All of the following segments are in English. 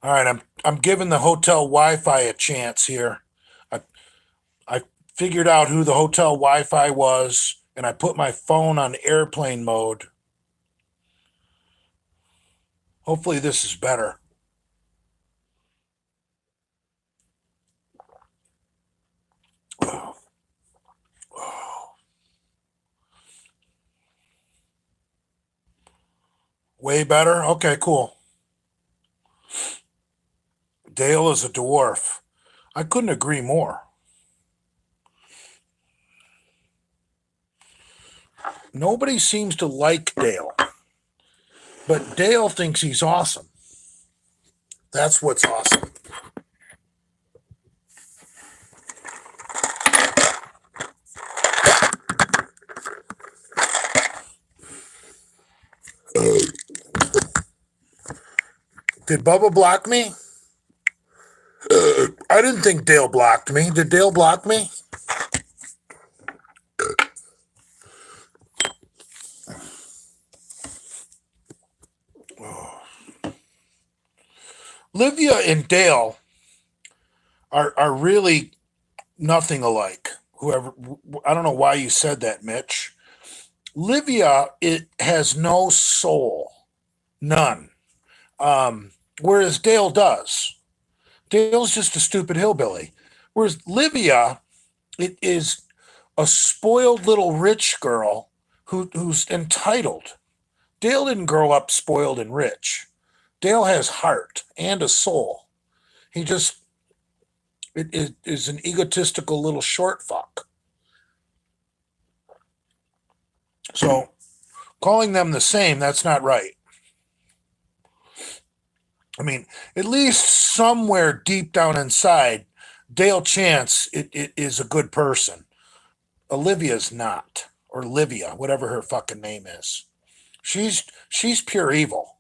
All right, I'm giving the hotel Wi-Fi a chance here. I I figured out who the hotel Wi-Fi was, and I put my phone on airplane mode. Hopefully, this is better. Oh, oh. Way better. Okay, cool. Dale is a dwarf. I couldn't agree more. Nobody seems to like Dale, but Dale thinks he's awesome. That's what's awesome. Did Bubba block me? I didn't think Dale blocked me. Did Dale block me? Livia and Dale are really nothing alike. Whoever, I don't know why you said that, Mitch. Livia, it has no soul, none. Whereas Dale does. Dale's just a stupid hillbilly. Whereas Livia, it is a spoiled little rich girl who's entitled. Dale didn't grow up spoiled and rich. Dale has heart and a soul. He just it is an egotistical little short fuck. So calling them the same, that's not right. I mean, at least somewhere deep down inside, Dale Chance it is a good person. Olivia's not, or Livia, whatever her fucking name is. She's pure evil.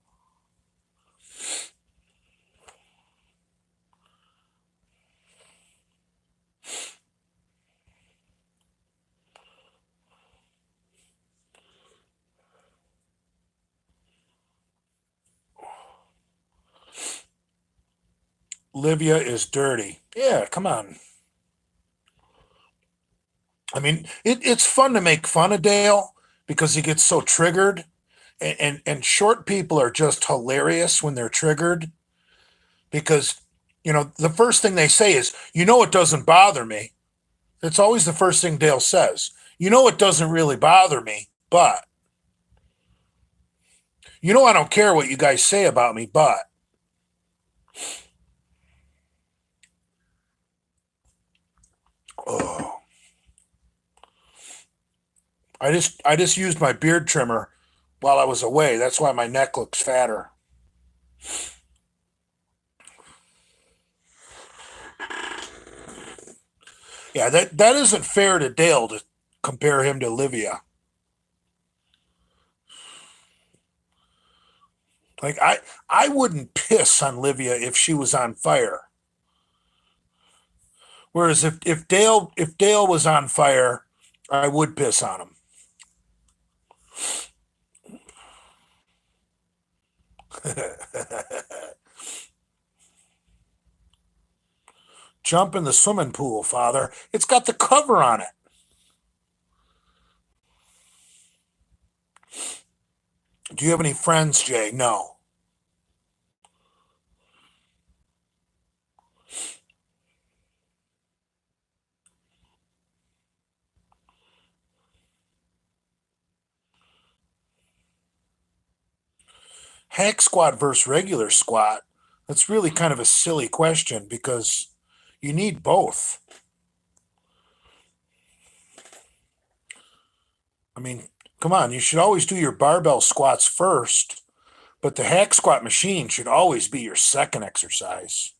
Livia is dirty. Yeah, come on. I mean, it's fun to make fun of Dale because he gets so triggered, and short people are just hilarious when they're triggered because the first thing they say is, it doesn't bother me. It's always the first thing Dale says. It doesn't really bother me, but I don't care what you guys say about me, but oh, I just used my beard trimmer while I was away. That's why my neck looks fatter. Yeah, that isn't fair to Dale to compare him to Livia. Like I wouldn't piss on Livia if she was on fire. Whereas if Dale was on fire, I would piss on him. Jump in the swimming pool, Father. It's got the cover on it. Do you have any friends, Jay? No. Hack squat versus regular squat. That's really kind of a silly question because you need both. I mean, come on, you should always do your barbell squats first, but the hack squat machine should always be your second exercise.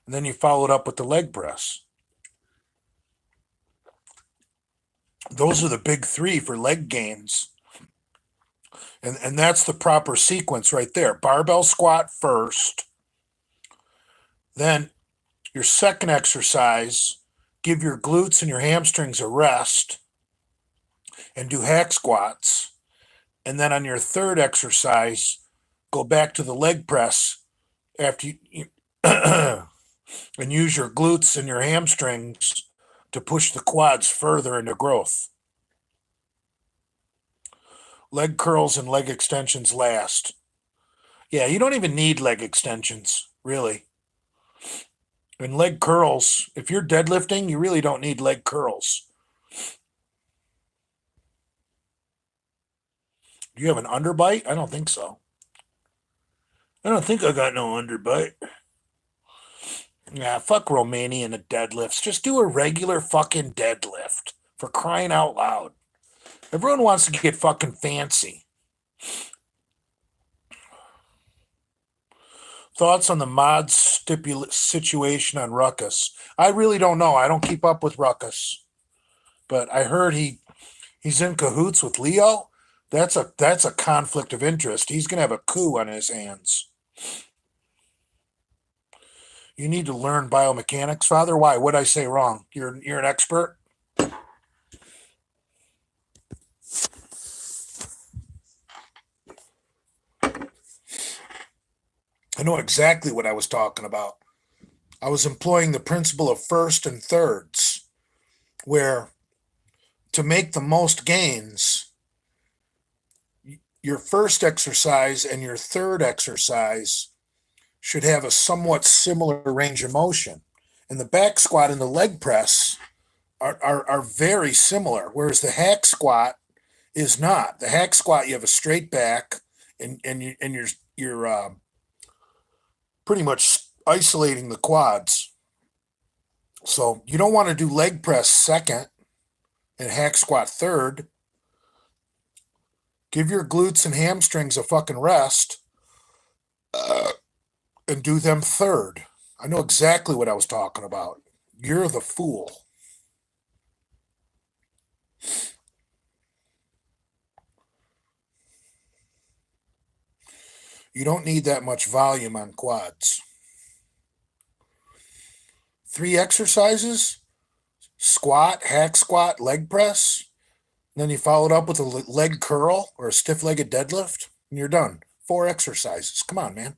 And then you follow it up with the leg press. Those are the big three for leg gains. And that's the proper sequence right there. Barbell squat first, then your second exercise, give your glutes and your hamstrings a rest and do hack squats. And then on your third exercise, go back to the leg press after and use your glutes and your hamstrings to push the quads further into growth. Leg curls and leg extensions last. Yeah, you don't even need leg extensions, really. And leg curls, if you're deadlifting, you really don't need leg curls. Do you have an underbite? I don't think so. I don't think I got no underbite. Yeah, fuck Romanian deadlifts. Just do a regular fucking deadlift, for crying out loud. Everyone wants to get fucking fancy. Thoughts on the mod situation on Ruckus? I really don't know. I don't keep up with Ruckus, but I heard he's in cahoots with Leo. That's a conflict of interest. He's gonna have a coup on his hands. You need to learn biomechanics, Father. Why? What'd I say wrong? You're an expert. I know exactly what I was talking about. I was employing the principle of first and thirds, where to make the most gains, your first exercise and your third exercise should have a somewhat similar range of motion. And the back squat and the leg press are very similar, whereas the hack squat is not. The hack squat, you have a straight back, and you're pretty much isolating the quads. So you don't want to do leg press second and hack squat third. Give your glutes and hamstrings a fucking rest and do them third. I know exactly what I was talking about. You're the fool. You don't need that much volume on quads. 3 exercises: squat, hack squat, leg press. Then you follow it up with a leg curl or a stiff-legged deadlift, and you're done. 4 exercises. Come on, man.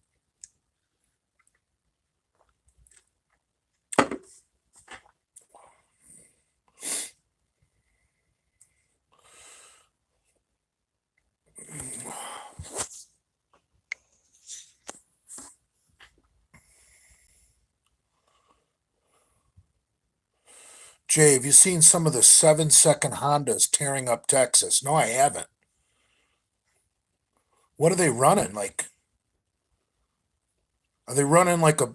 Jay, have you seen some of the 7-second Hondas tearing up Texas? No, I haven't. What are they running? Like, are they running like a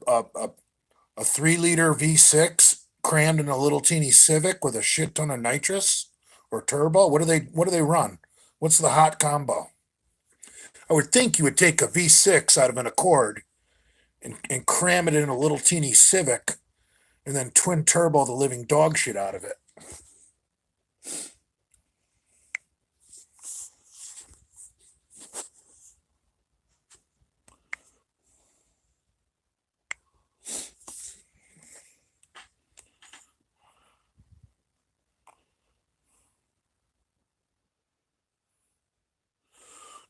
3-liter V6 crammed in a little teeny Civic with a shit ton of nitrous or turbo? What do they run? What's the hot combo? I would think you would take a V6 out of an Accord and cram it in a little teeny Civic and then twin turbo the living dog shit out of it.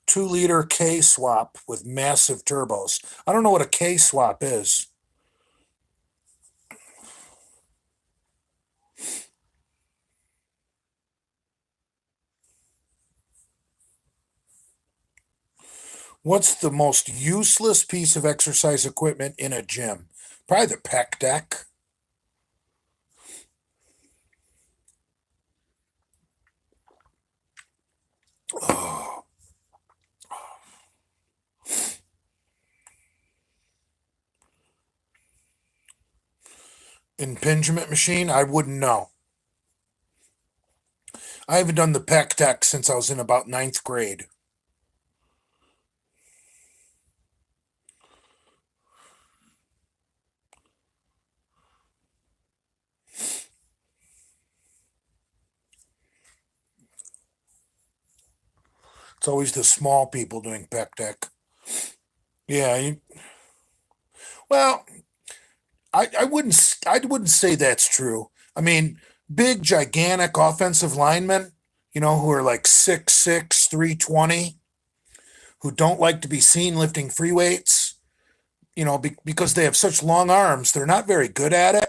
Two-liter K swap with massive turbos. I don't know what a K swap is. What's the most useless piece of exercise equipment in a gym? Probably the pec deck. Oh. Impingement machine? I wouldn't know. I haven't done the pec deck since I was in about 9th grade. It's always the small people doing pec deck. Yeah. Well, I wouldn't say that's true. I mean, big gigantic offensive linemen, who are like 6'6", 320, who don't like to be seen lifting free weights. because they have such long arms, they're not very good at it.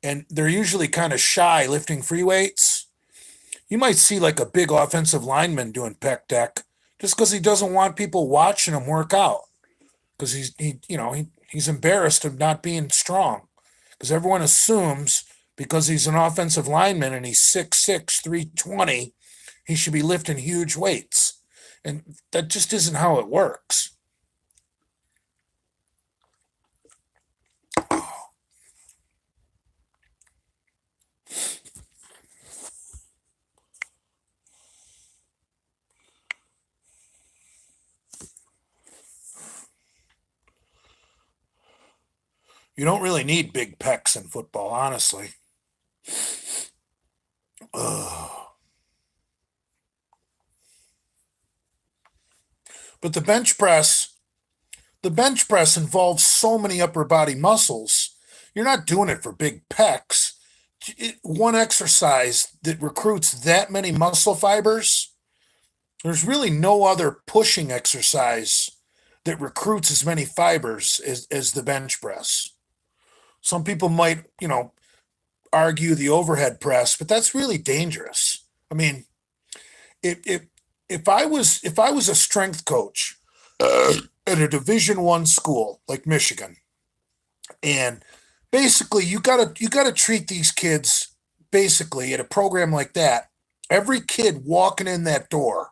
And they're usually kind of shy lifting free weights. You might see like a big offensive lineman doing pec deck just because he doesn't want people watching him work out because he's embarrassed of not being strong because everyone assumes because he's an offensive lineman and he's 6'6", 320, he should be lifting huge weights. And that just isn't how it works. You don't really need big pecs in football, honestly. Ugh. But the bench press involves so many upper body muscles. You're not doing it for big pecs. One exercise that recruits that many muscle fibers, there's really no other pushing exercise that recruits as many fibers as the bench press. Some people might, argue the overhead press, but that's really dangerous. I mean, if if I was a strength coach at a Division I school like Michigan, and basically you gotta treat these kids basically at a program like that. Every kid walking in that door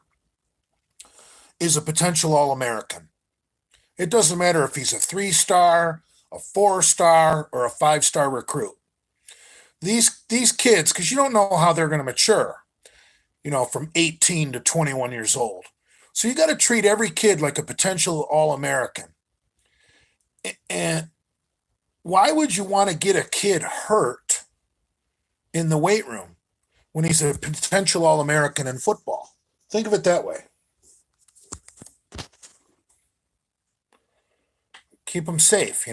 is a potential All American. It doesn't matter if he's a 3-star, a 4-star, or a 5-star recruit. These kids, because you don't know how they're going to mature, from 18 to 21 years old. So you got to treat every kid like a potential All American. And why would you want to get a kid hurt in the weight room when he's a potential All American in football? Think of it that way. Keep him safe.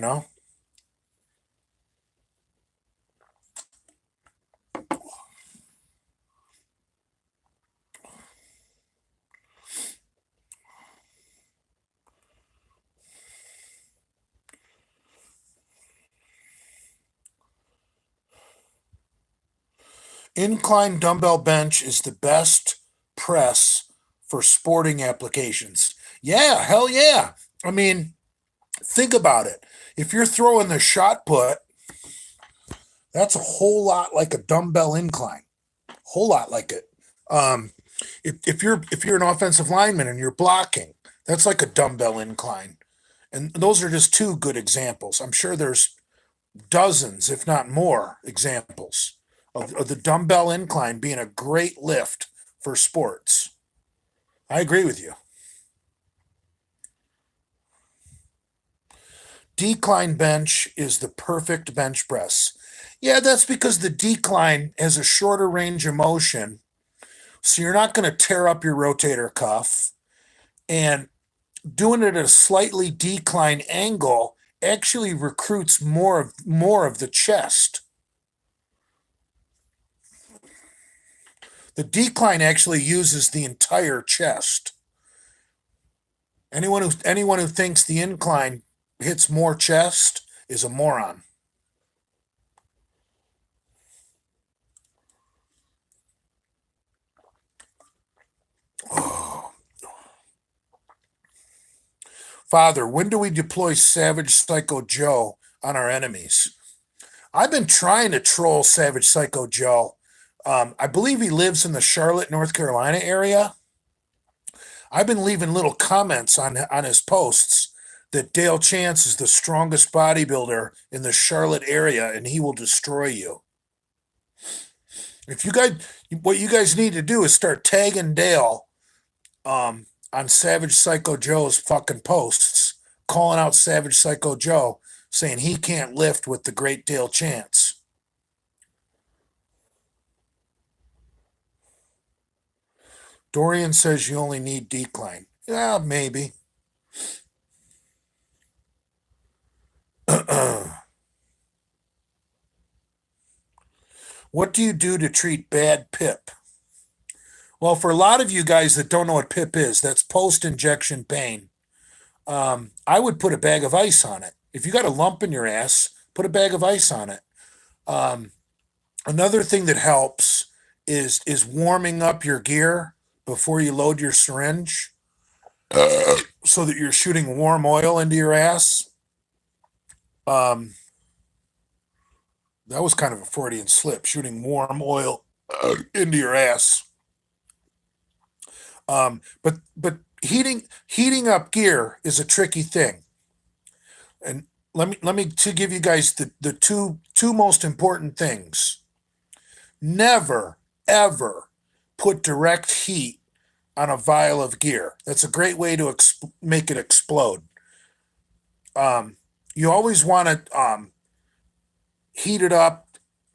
Incline dumbbell bench is the best press for sporting applications. Yeah, hell yeah. I mean, think about it. If you're throwing the shot put, that's a whole lot like a dumbbell incline. Whole lot like it. Um, if you're an offensive lineman and you're blocking, that's like a dumbbell incline. And those are just two good examples. I'm sure there's dozens, if not more, examples of the dumbbell incline being a great lift for sports. I agree with you. Decline bench is the perfect bench press. Yeah, that's because the decline has a shorter range of motion, so you're not going to tear up your rotator cuff. And doing it at a slightly decline angle actually recruits more of the chest. The decline actually uses the entire chest. Anyone who thinks the incline hits more chest is a moron. Oh. Father, when do we deploy Savage Psycho Joe on our enemies? I've been trying to troll Savage Psycho Joe. I believe he lives in the Charlotte, North Carolina area. I've been leaving little comments on his posts that Dale Chance is the strongest bodybuilder in the Charlotte area and he will destroy you. If you guys, what you guys need to do is start tagging Dale on Savage Psycho Joe's fucking posts, calling out Savage Psycho Joe, saying he can't lift with the great Dale Chance. Dorian says you only need decline. Yeah, maybe. What do you do to treat bad PIP? Well, for a lot of you guys that don't know what PIP is, that's post injection pain. I would put a bag of ice on it. If you got a lump in your ass, put a bag of ice on it. Um, Another thing that helps is warming up your gear before you load your syringe, so that you're shooting warm oil into your ass. Um, that was kind of a Freudian slip, shooting warm oil into your ass. But heating up gear is a tricky thing, and let me to give you guys the two most important things. Never ever put direct heat on a vial of gear. That's a great way to make it explode. You always want to heat it up,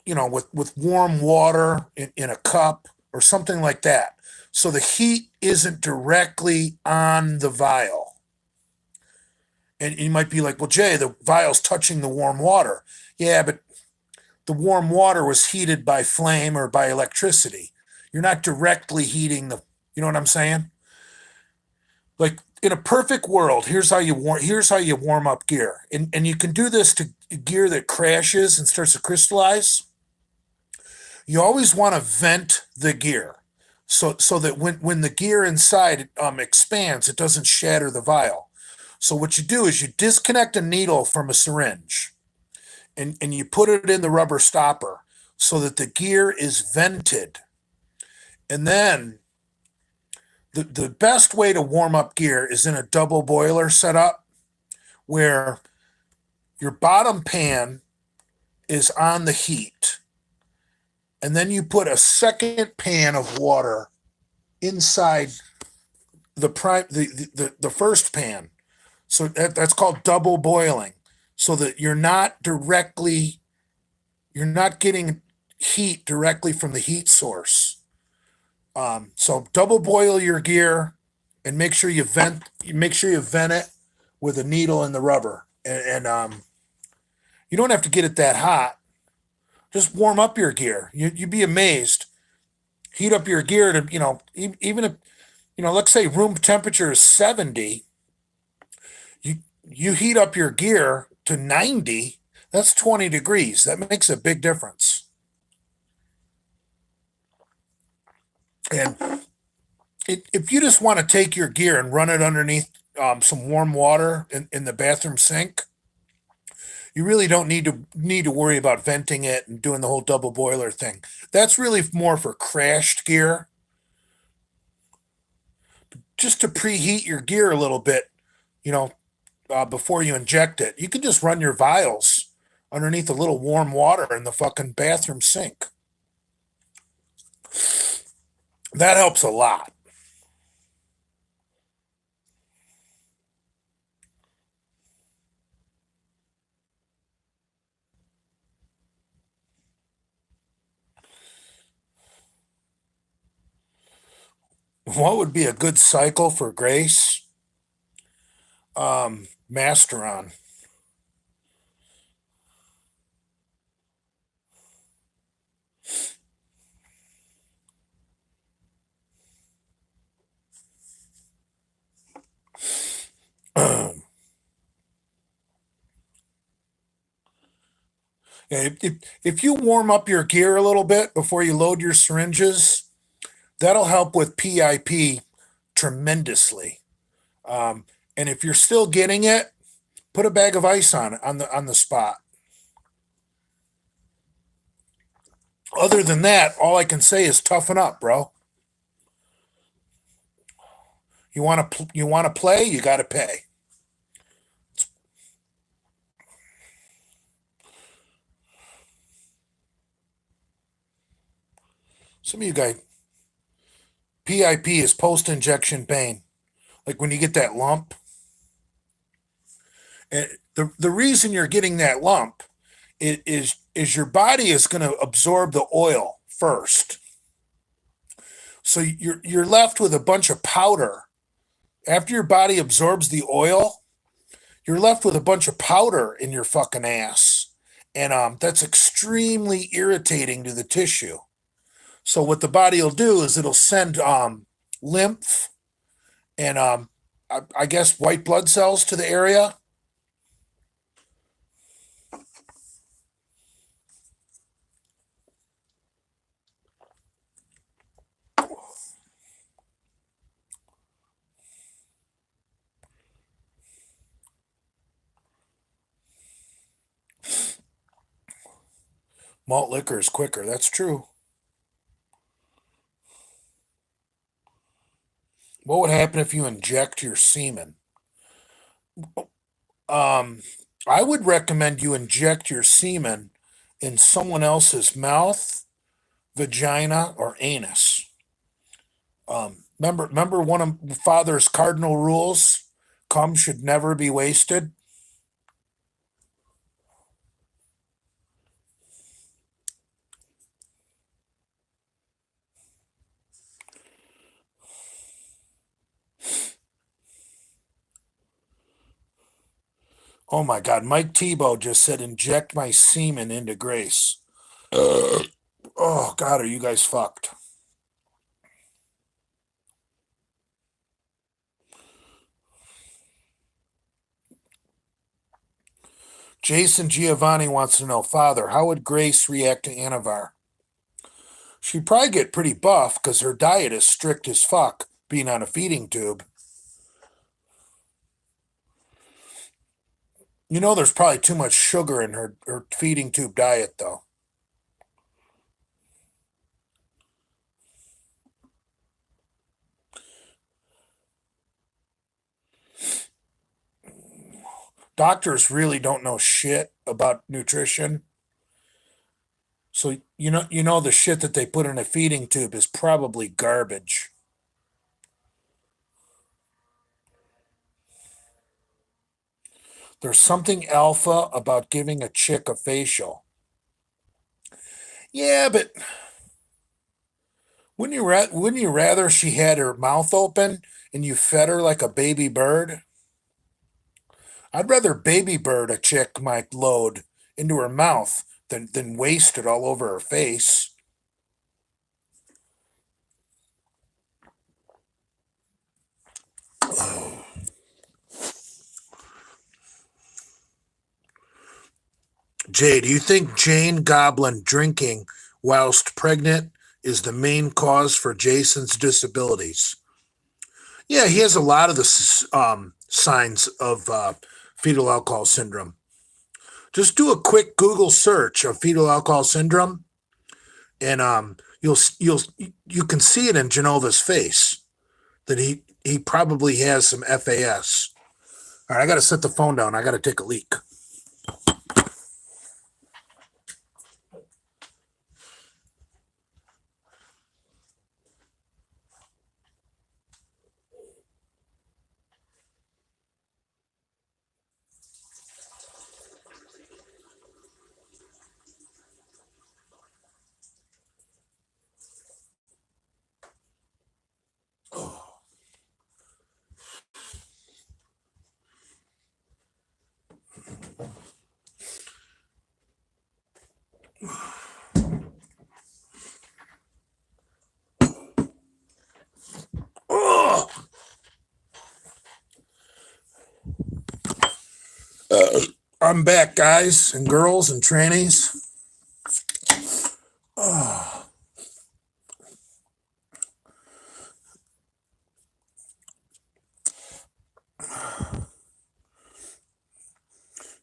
with warm water in a cup or something like that, so the heat isn't directly on the vial. And you might be like, well, Jay, the vial's touching the warm water. Yeah, but the warm water was heated by flame or by electricity. You're not directly heating you know what I'm saying? Like in a perfect world, here's how you warm up gear. And you can do this to gear that crashes and starts to crystallize. You always want to vent the gear, so that when the gear inside expands, it doesn't shatter the vial. So what you do is you disconnect a needle from a syringe, and you put it in the rubber stopper so that the gear is vented. And then the best way to warm up gear is in a double boiler setup, where your bottom pan is on the heat, and then you put a second pan of water inside the first pan. So that's called double boiling, so that you're not getting heat directly from the heat source. So double boil your gear, and make sure you vent it with a needle in the rubber. And you don't have to get it that hot. Just warm up your gear. You'd be amazed. Heat up your gear to, even if, let's say room temperature is 70, you heat up your gear to 90, that's 20 degrees. That makes a big difference. And if you just want to take your gear and run it underneath some warm water in the bathroom sink, you really don't need to worry about venting it and doing the whole double boiler thing. That's really more for crashed gear. Just to preheat your gear a little bit, before you inject it, you can just run your vials underneath a little warm water in the fucking bathroom sink. That helps a lot. What would be a good cycle for Grace? Masteron. If you warm up your gear a little bit before you load your syringes, that'll help with PIP tremendously. And if you're still getting it, put a bag of ice on it on the spot. Other than that, all I can say is toughen up, bro. You want to play, you got to pay. Some of you guys, PIP is post-injection pain, like when you get that lump. And the reason you're getting that lump is your body is going to absorb the oil first. So you're left with a bunch of powder. After your body absorbs the oil, you're left with a bunch of powder in your fucking ass. And that's extremely irritating to the tissue. So what the body will do is it'll send lymph and I guess white blood cells to the area. Malt liquor is quicker. That's true. What would happen if you inject your semen? Um, I would recommend you inject your semen in someone else's mouth, vagina, or anus. Remember one of Father's cardinal rules: cum should never be wasted. Oh my God, Mike Tebow just said, "Inject my semen into Grace." Oh God, are you guys fucked? Jason Giovanni wants to know, Father, how would Grace react to Anavar? She'd probably get pretty buff because her diet is strict as fuck, being on a feeding tube. You know, there's probably too much sugar in her feeding tube diet, though. Doctors really don't know shit about nutrition. So you know the shit that they put in a feeding tube is probably garbage. There's something alpha about giving a chick a facial. Yeah, but wouldn't you rather she had her mouth open and you fed her like a baby bird? I'd rather baby bird a chick my load into her mouth than waste it all over her face. Jay, do you think Jane Goblin drinking whilst pregnant is the main cause for Jason's disabilities? Yeah, he has a lot of the signs of fetal alcohol syndrome. Just do a quick Google search of fetal alcohol syndrome, and you can see it in Genova's face that he probably has some FAS. All right, I got to set the phone down. I got to take a leak. Oh, I'm back, guys and girls and trannies. Oh.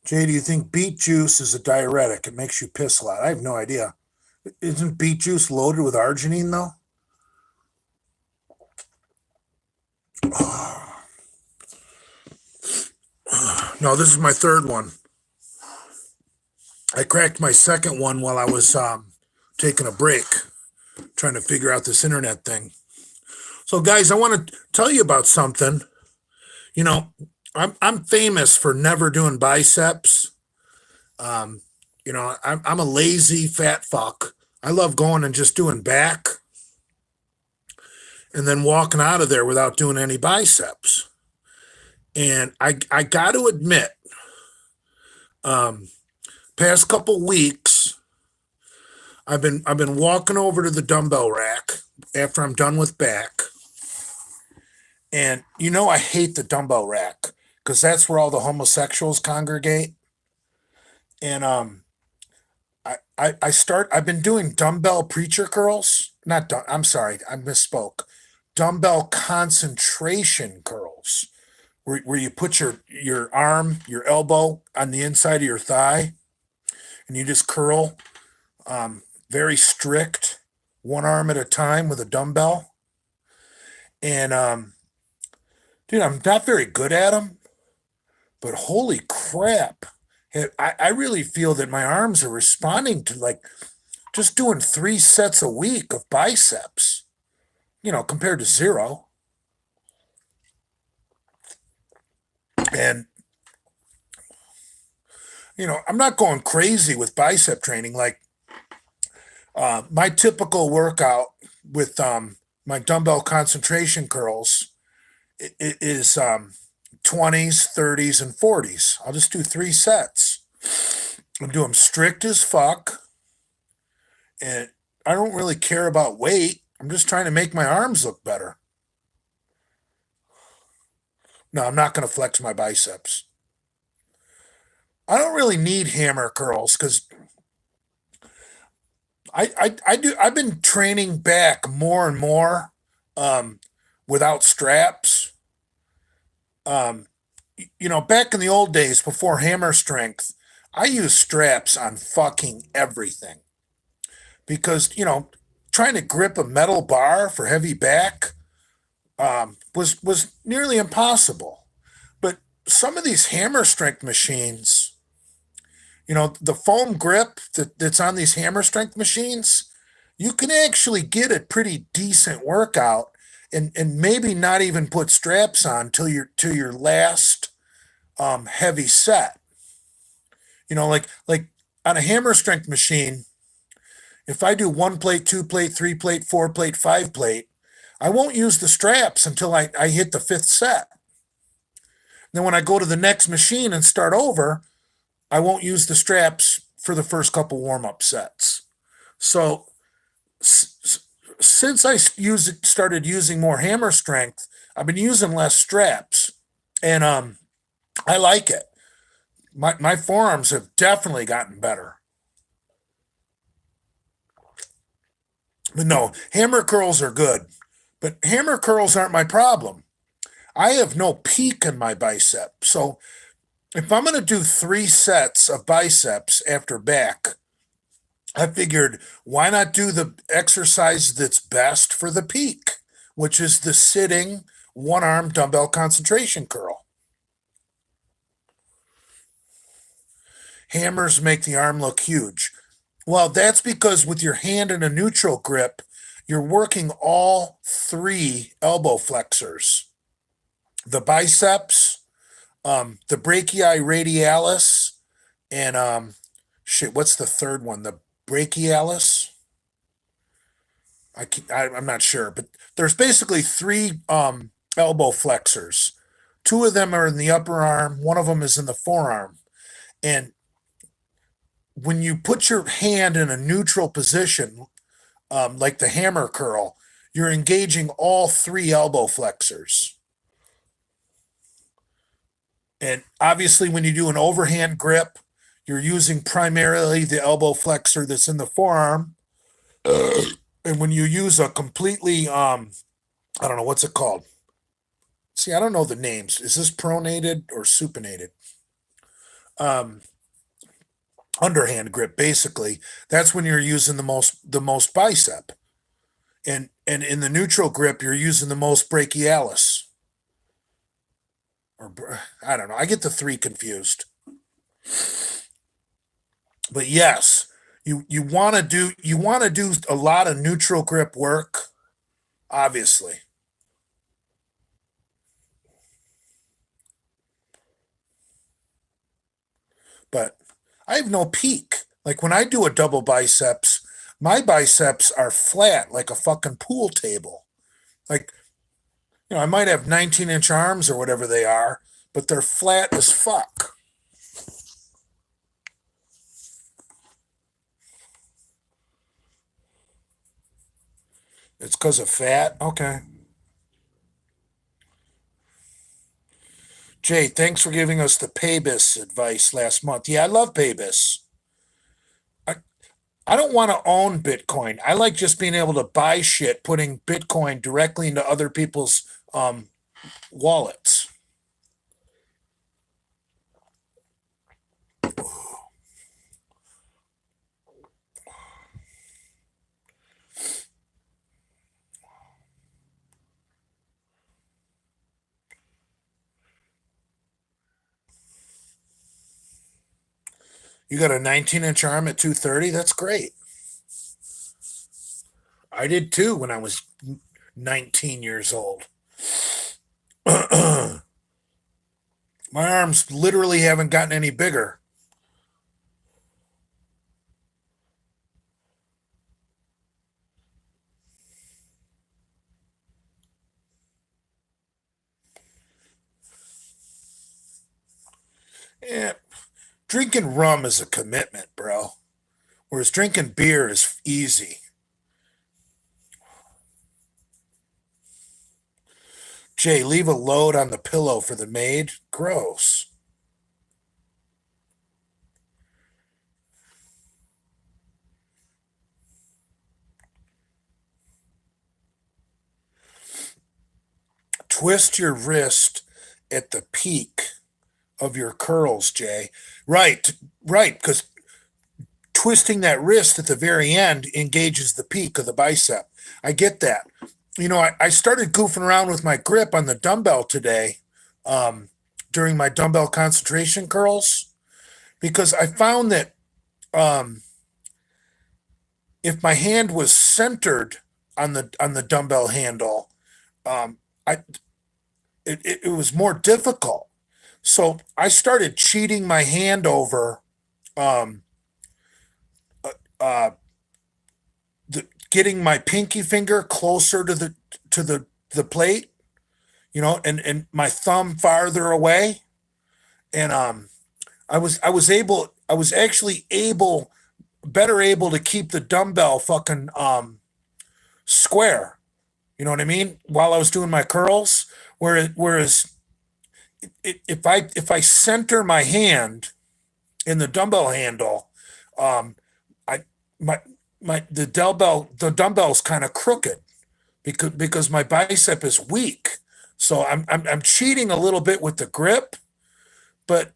Jay, do you think beet juice is a diuretic? It makes you piss a lot. I have no idea. Isn't beet juice loaded with arginine, though? No, this is my third one. I cracked my second one while I was taking a break, trying to figure out this internet thing. So, guys, I want to tell you about something. You know, I'm famous for never doing biceps. Um, I'm a lazy fat fuck. I love going and just doing back and then walking out of there without doing any biceps. And I got to admit, past couple weeks, I've been walking over to the dumbbell rack after I'm done with back, And I hate the dumbbell rack because that's where all the homosexuals congregate. And I've been doing dumbbell preacher curls. I'm sorry, I misspoke. Dumbbell concentration curls, where you put your arm, your elbow on the inside of your thigh, and you just curl, very strict, one arm at a time with a dumbbell. And dude, I'm not very good at them, but holy crap. I really feel that my arms are responding to like just doing 3 sets a week of biceps, compared to zero. And, I'm not going crazy with bicep training. Like my typical workout with my dumbbell concentration curls is 20s, 30s, and 40s. I'll just do 3 sets and do them strict as fuck. And I don't really care about weight. I'm just trying to make my arms look better. No, I'm not going to flex my biceps. I don't really need hammer curls because I've been training back more and more um, without straps. Um, back in the old days before hammer strength, I used straps on fucking everything because trying to grip a metal bar for heavy back was nearly impossible. But some of these hammer strength machines, the foam grip that's on these hammer strength machines, you can actually get a pretty decent workout and maybe not even put straps on till your last heavy set. Like on a hammer strength machine, if I do 1 plate, 2 plate, 3 plate, 4 plate, 5 plate, I won't use the straps until I hit the fifth set. Then when I go to the next machine and start over, I won't use the straps for the first couple warm up sets. So since I started using more hammer strength, I've been using less straps, and I like it. My forearms have definitely gotten better. But no, hammer curls are good, but hammer curls aren't my problem. I have no peak in my bicep, so if I'm going to do 3 sets of biceps after back, I figured why not do the exercise that's best for the peak, which is the sitting one arm dumbbell concentration curl. Hammers make the arm look huge. Well, that's because with your hand in a neutral grip, you're working all 3 elbow flexors: the biceps, the brachii radialis, and what's the third one? The brachialis. I'm not sure, but there's basically 3 elbow flexors. 2 of them are in the upper arm. One of them is in the forearm. And when you put your hand in a neutral position, like the hammer curl, you're engaging all 3 elbow flexors. And obviously, when you do an overhand grip, you're using primarily the elbow flexor that's in the forearm. And when you use a completely, I don't know, what's it called? See, I don't know the names. Is this pronated or supinated? Um, Underhand grip, basically. That's when you're using the most bicep. And in the neutral grip, you're using the most brachialis. Or I don't know. I get the 3 confused. But yes, you want to do a lot of neutral grip work, obviously. But I have no peak. Like when I do a double biceps, my biceps are flat like a fucking pool table. Like, I might have 19-inch arms or whatever they are, but they're flat as fuck. It's because of fat. Okay. Jay, thanks for giving us the Paybis advice last month. Yeah, I love Paybis. I, I don't want to own Bitcoin. I like just being able to buy shit, putting Bitcoin directly into other people's wallets. You got a 19-inch arm at 230? That's great. I did too when I was 19 years old. My arms literally haven't gotten any bigger. Yeah, drinking rum is a commitment, bro. Whereas drinking beer is easy. Jay, leave a load on the pillow for the maid. Gross. Twist your wrist at the peak of your curls, Jay. Right, right, because twisting that wrist at the very end engages the peak of the bicep. I get that. I started goofing around with my grip on the dumbbell today during my dumbbell concentration curls because I found that um, if my hand was centered on the dumbbell handle, I it was more difficult. So I started cheating my hand over um, uh, getting my pinky finger closer to the plate, and my thumb farther away, and I was actually better able to keep the dumbbell fucking square. You know what I mean? While I was doing my curls, whereas if I center my hand in the dumbbell handle, um, I my the dumbbell's kind of crooked because my bicep is weak. So I'm cheating a little bit with the grip, but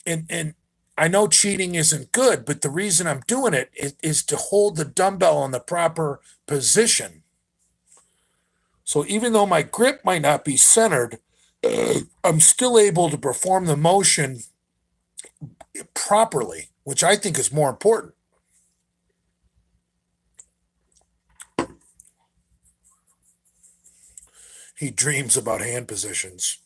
and I know cheating isn't good, but the reason I'm doing it is to hold the dumbbell in the proper position. So even though my grip might not be centered, I'm still able to perform the motion properly, which I think is more important. He dreams about hand positions.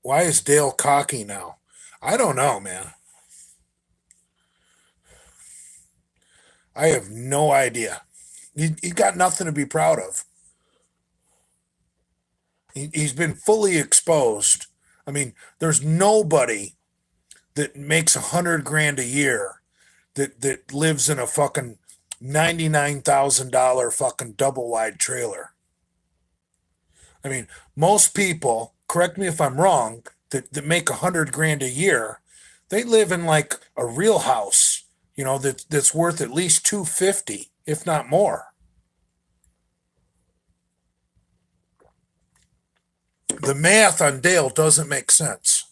Why is Dale cocky now? I don't know, man. I have no idea. He got nothing to be proud of. He's been fully exposed. I mean, there's nobody that makes 100 grand a year that lives in a fucking $99,000 fucking double wide trailer. I mean, most people, correct me if I'm wrong, that make 100 grand a year, they live in like a real house, that's worth at least 250, if not more. The math on Dale doesn't make sense.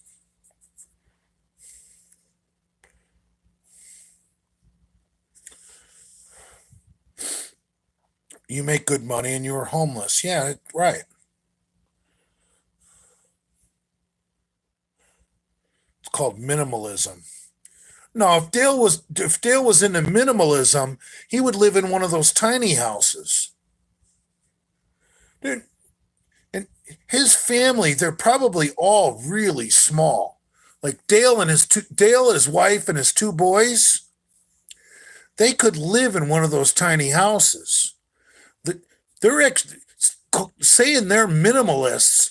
You make good money and you were homeless. Yeah, right. It's called minimalism. No, if Dale was into minimalism, he would live in one of those tiny houses. Dude, and his family, they're probably all really small. Like Dale, his wife, and his two boys, they could live in one of those tiny houses. They're saying they're minimalists.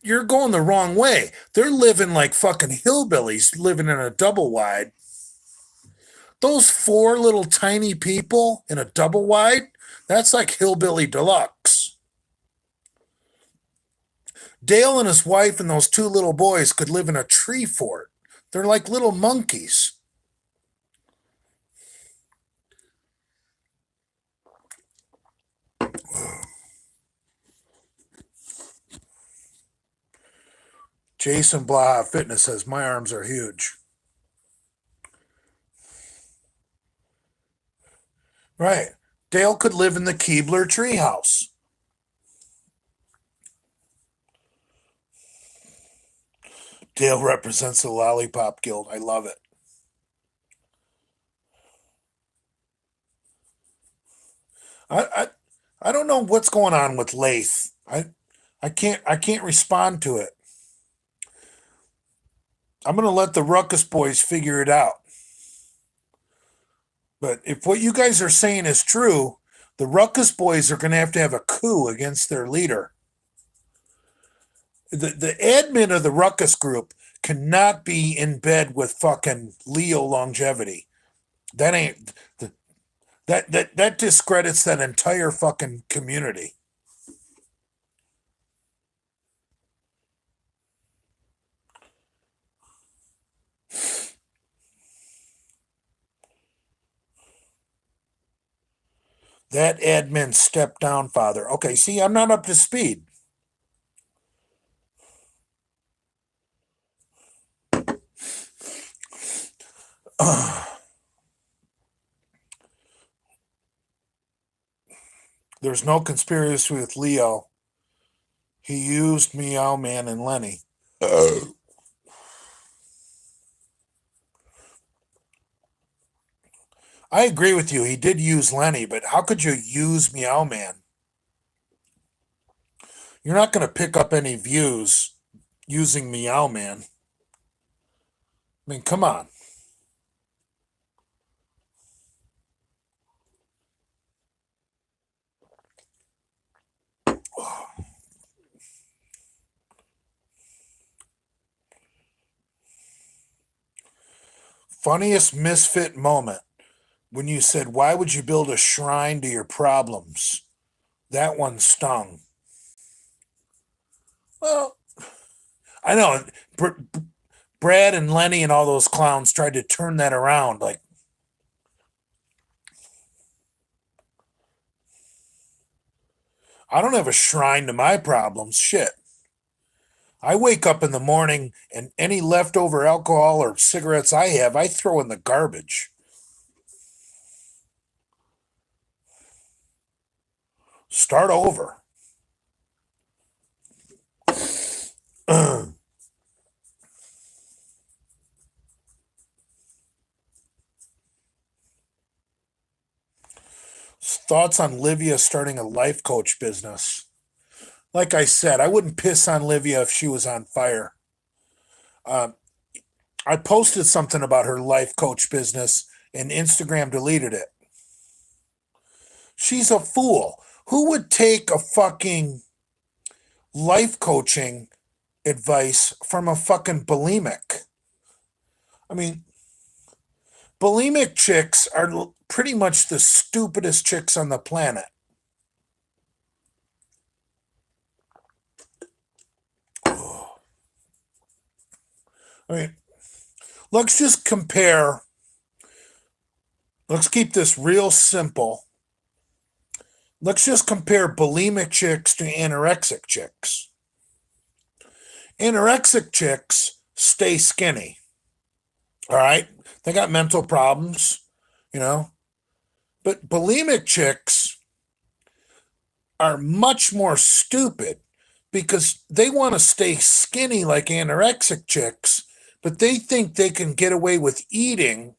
You're going the wrong way. They're living like fucking hillbillies living in a double wide. Those four little tiny people in a double wide, that's like hillbilly deluxe. Dale and his wife and those two little boys could live in a tree fort. They're like little monkeys. Jason Blaha Fitness says, my arms are huge. Right. Dale could live in the Keebler treehouse. Dale represents the Lollipop Guild. I love it. I I don't know what's going on with Lath. I can't respond to it. I'm gonna let the Ruckus boys figure it out. But if what you guys are saying is true, the Ruckus boys are gonna have a coup against their leader. The admin of the Ruckus group cannot be in bed with fucking Leo Longevity. That ain't that discredits that entire fucking community. That admin stepped down, Father. Okay, see, I'm not up to speed. There's no conspiracy with Leo. He used Meow Man and Lenny. I agree with you. He did use Lenny, but how could you use Meow Man? You're not going to pick up any views using Meow Man. I mean, come on. Funniest misfit moment when you said, why would you build a shrine to your problems? That one stung. Well, I know Brad and Lenny and all those clowns tried to turn that around. Like, I don't have a shrine to my problems. Shit. I wake up in the morning and any leftover alcohol or cigarettes I have, I throw in the garbage. Start over. Thoughts on Livia starting a life coach business? Like I said, I wouldn't piss on Livia if she was on fire. Uh, I posted something about her life coach business and Instagram deleted it. She's a fool. Who would take a fucking life coaching advice from a fucking bulimic? I mean, bulimic chicks are pretty much the stupidest chicks on the planet. I mean, let's just compare. Let's keep this real simple. Let's just compare bulimic chicks to anorexic chicks. Anorexic chicks stay skinny. All right? They got mental problems, you know. But bulimic chicks are much more stupid because they want to stay skinny like anorexic chicks, but they think they can get away with eating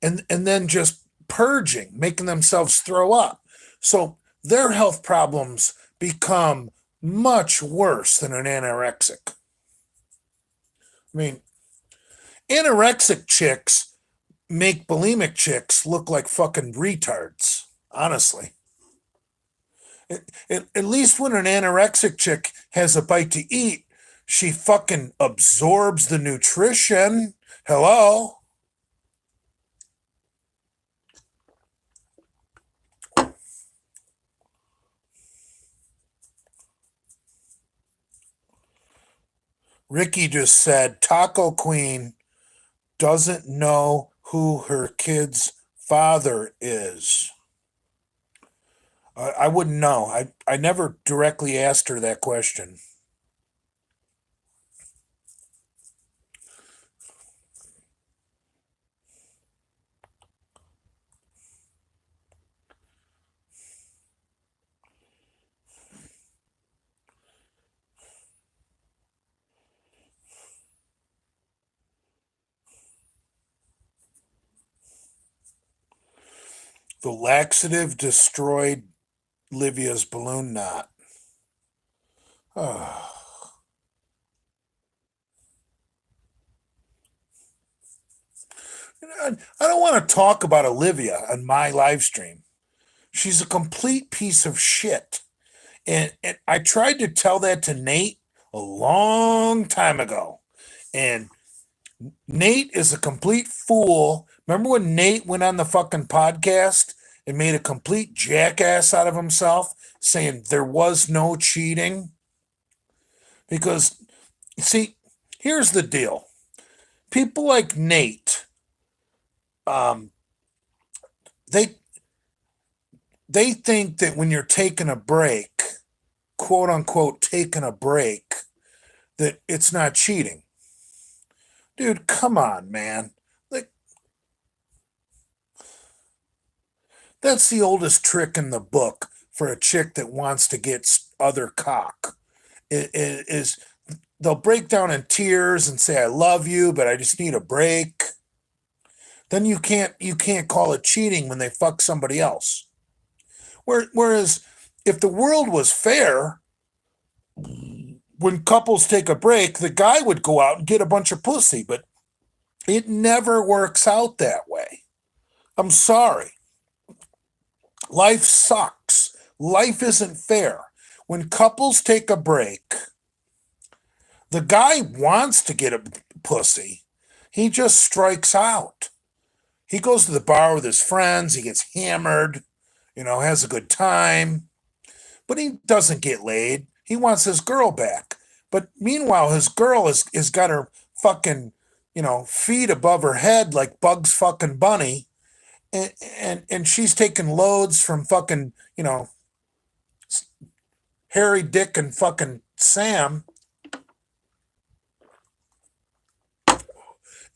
and then just purging, making themselves throw up. So their health problems become much worse than an anorexic. I mean, anorexic chicks make bulimic chicks look like fucking retards, honestly. At least when an anorexic chick has a bite to eat, she fucking absorbs the nutrition. Hello? Ricky just said Taco Queen doesn't know who her kid's father is. I wouldn't know. I never directly asked her that question. The laxative destroyed Livia's balloon knot. Oh. I don't want to talk about Olivia on my live stream. She's a complete piece of shit. And I tried to tell that to Nate a long time ago. And Nate is a complete fool. Remember when Nate went on the fucking podcast and made a complete jackass out of himself, saying there was no cheating? Because, see, here's the deal. People like Nate, um, they they think that when you're taking a break, quote unquote, taking a break, that it's not cheating. Dude, come on, man. Like, that's the oldest trick in the book for a chick that wants to get other cock. It is they'll break down in tears and say I love you, but I just need a break. Then you can't call it cheating when they fuck somebody else. Whereas if the world was fair, when couples take a break, the guy would go out and get a bunch of pussy, but it never works out that way. I'm sorry. Life sucks. Life isn't fair. When couples take a break, the guy wants to get a pussy. He just strikes out. He goes to the bar with his friends. He gets hammered, has a good time, but he doesn't get laid. He wants his girl back. But meanwhile, his girl has got her fucking, feet above her head like Bugs fucking Bunny. And she's taking loads from fucking, Harry, Dick, and fucking Sam.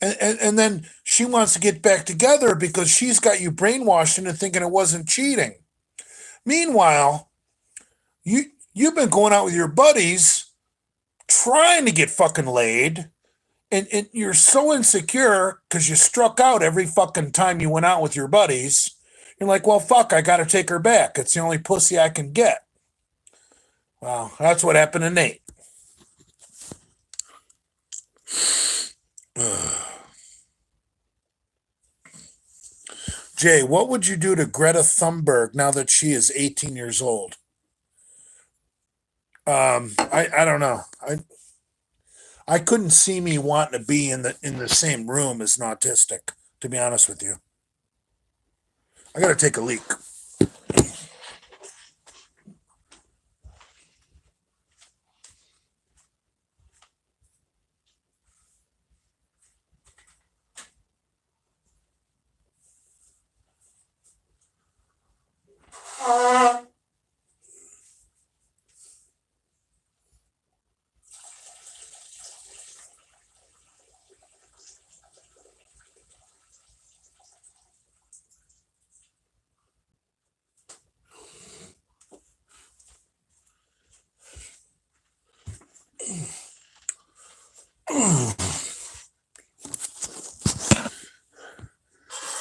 And then she wants to get back together because she's got you brainwashed into thinking it wasn't cheating. Meanwhile, you've been going out with your buddies trying to get fucking laid, and you're so insecure because you struck out every fucking time you went out with your buddies. You're like, well, fuck, I got to take her back. It's the only pussy I can get. Well, that's what happened to Nate. Jay, what would you do to Greta Thunberg now that she is 18 years old? I don't know. I couldn't see me wanting to be in the same room as an autistic, to be honest with you. I gotta take a leak.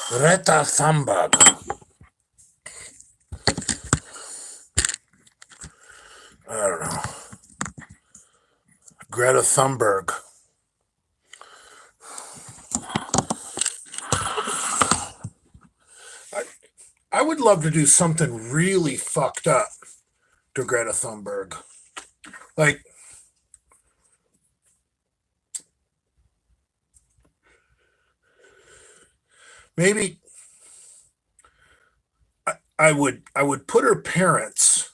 Greta Thunberg. I don't know. Greta Thunberg. I would love to do something really fucked up to Greta Thunberg. Like, maybe I would put her parents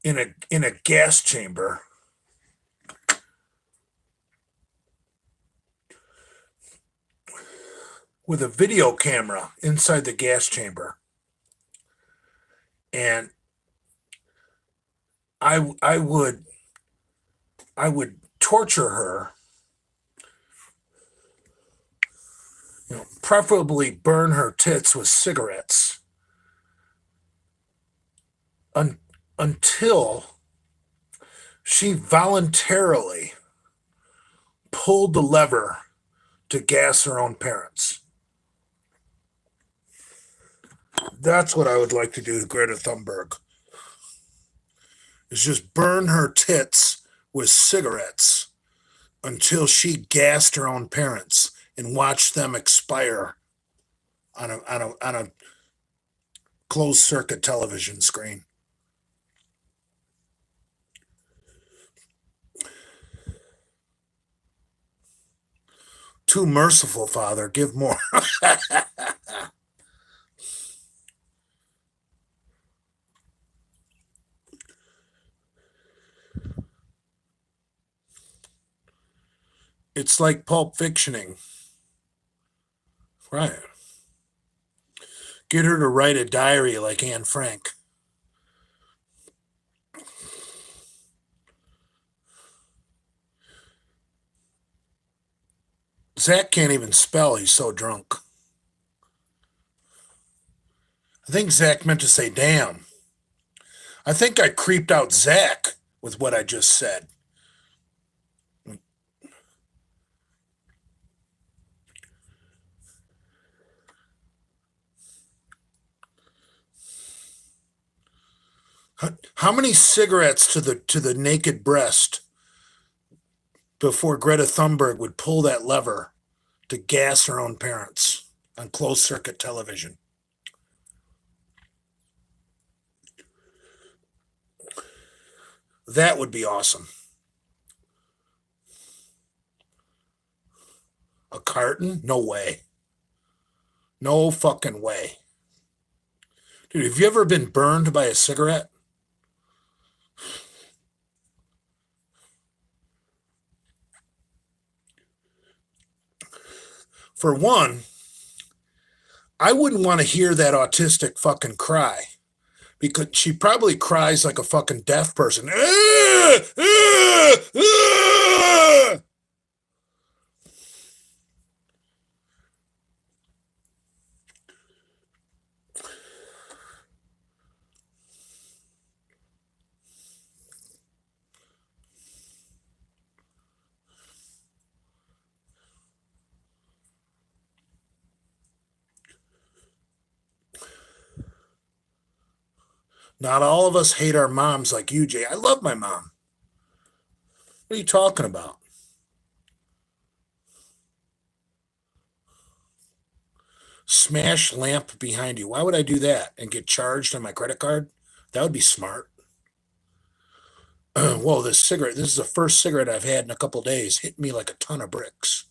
in a gas chamber with a video camera inside the gas chamber. And I would torture her, preferably burn her tits with cigarettes until she voluntarily pulled the lever to gas her own parents. That's what I would like to do to Greta Thunberg. Is just burn her tits with cigarettes until she gassed her own parents and watched them expire on a closed circuit television screen. Too merciful, Father. Give more. It's like Pulp Fictioning. Right. Get her to write a diary like Anne Frank. Zach can't even spell. He's so drunk. I think Zach meant to say damn. I think I creeped out Zach with what I just said. How many cigarettes to the naked breast before Greta Thunberg would pull that lever to gas her own parents on closed circuit television? That would be awesome. A carton? No way. No fucking way. Dude, have you ever been burned by a cigarette? For one, I wouldn't want to hear that autistic fucking cry because she probably cries like a fucking deaf person. Not all of us hate our moms like you, Jay. I love my mom. What are you talking about? Smash lamp behind you. Why would I do that and get charged on my credit card? That would be smart. Whoa, this cigarette. This is the first cigarette I've had in a couple days. Hit me like a ton of bricks.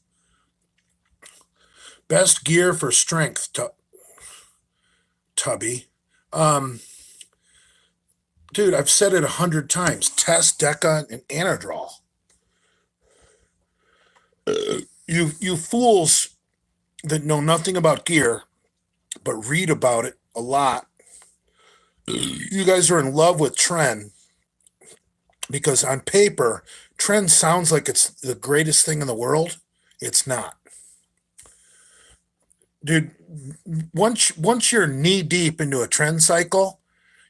Best gear for strength, Tubby. Dude, I've said it 100 times. Test, Deca, and Anadrol. You fools that know nothing about gear, but read about it a lot. You guys are in love with Tren because on paper, Tren sounds like it's the greatest thing in the world. It's not. Dude, once you're knee deep into a Tren cycle,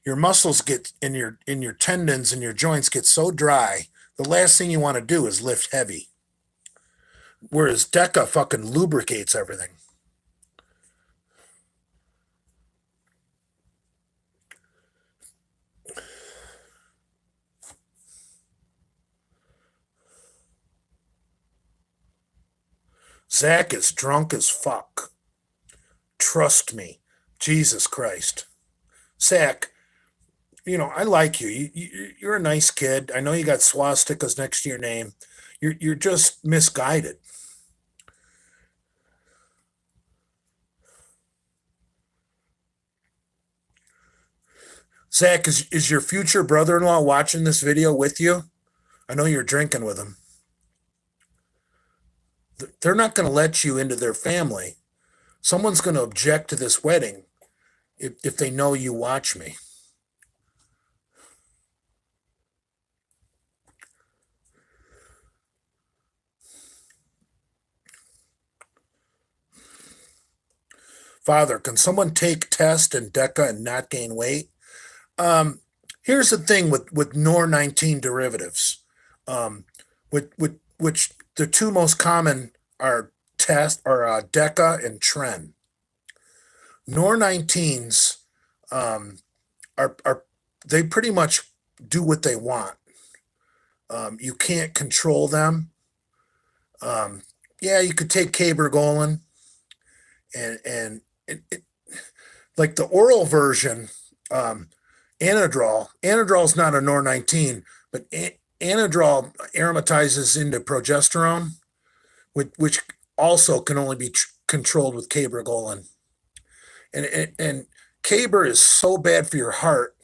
your muscles get in your tendons and your joints get so dry, the last thing you want to do is lift heavy. Whereas Deca fucking lubricates everything. Zach is drunk as fuck. Trust me. Jesus Christ. Zach, I like you. You're a nice kid. I know you got swastikas next to your name. You're just misguided. Zach, is your future brother-in-law watching this video with you? I know you're drinking with him. They're not going to let you into their family Someone's going to object to this wedding if they know you watch me. Father, can someone take test and DECA and not gain weight? Here's the thing with NOR19 derivatives, which the two most common are DECA and TREN. NOR19s are they pretty much do what they want. You can't control them. Yeah, you could take cabergoline and like the oral version, Anadrol. Anadrol is not a NOR19, but Anadrol aromatizes into progesterone, which also can only be controlled with cabergoline. And caber is so bad for your heart.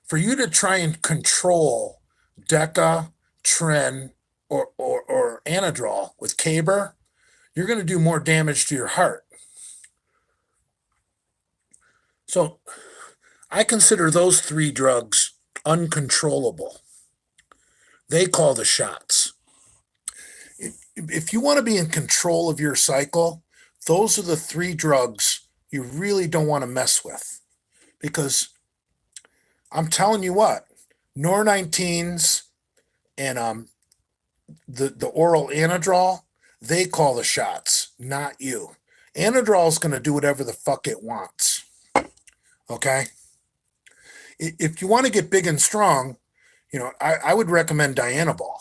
For you to try and control DECA, TREN, or Anadrol with caber, you're going to do more damage to your heart. So I consider those three drugs uncontrollable. They call the shots. If you want to be in control of your cycle, those are the three drugs you really don't want to mess with. Because I'm telling you what, NOR19s and the oral Anadrol, they call the shots, not you. Anadrol is going to do whatever the fuck it wants. Okay? If you want to get big and strong, I would recommend Dianabol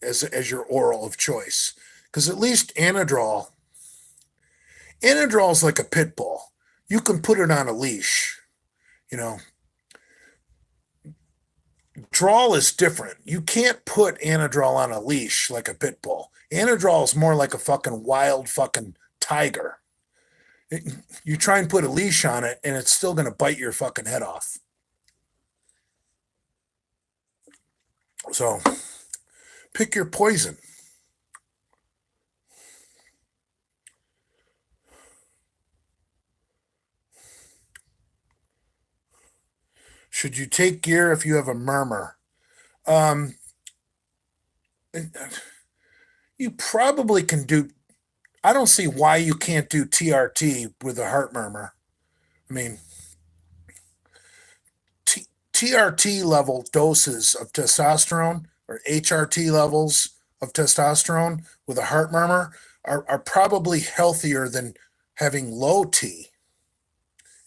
as your oral of choice. Because at least Anadrol is like a pit bull. You can put it on a leash. Drol is different. You can't put Anadrol on a leash like a pit bull. Anadrol is more like a fucking wild fucking tiger. You try and put a leash on it, and it's still going to bite your fucking head off. So, pick your poison. Should you take gear if you have a murmur? You probably can do. I don't see why you can't do TRT with a heart murmur. I mean, TRT level doses of testosterone or HRT levels of testosterone with a heart murmur are probably healthier than having low T.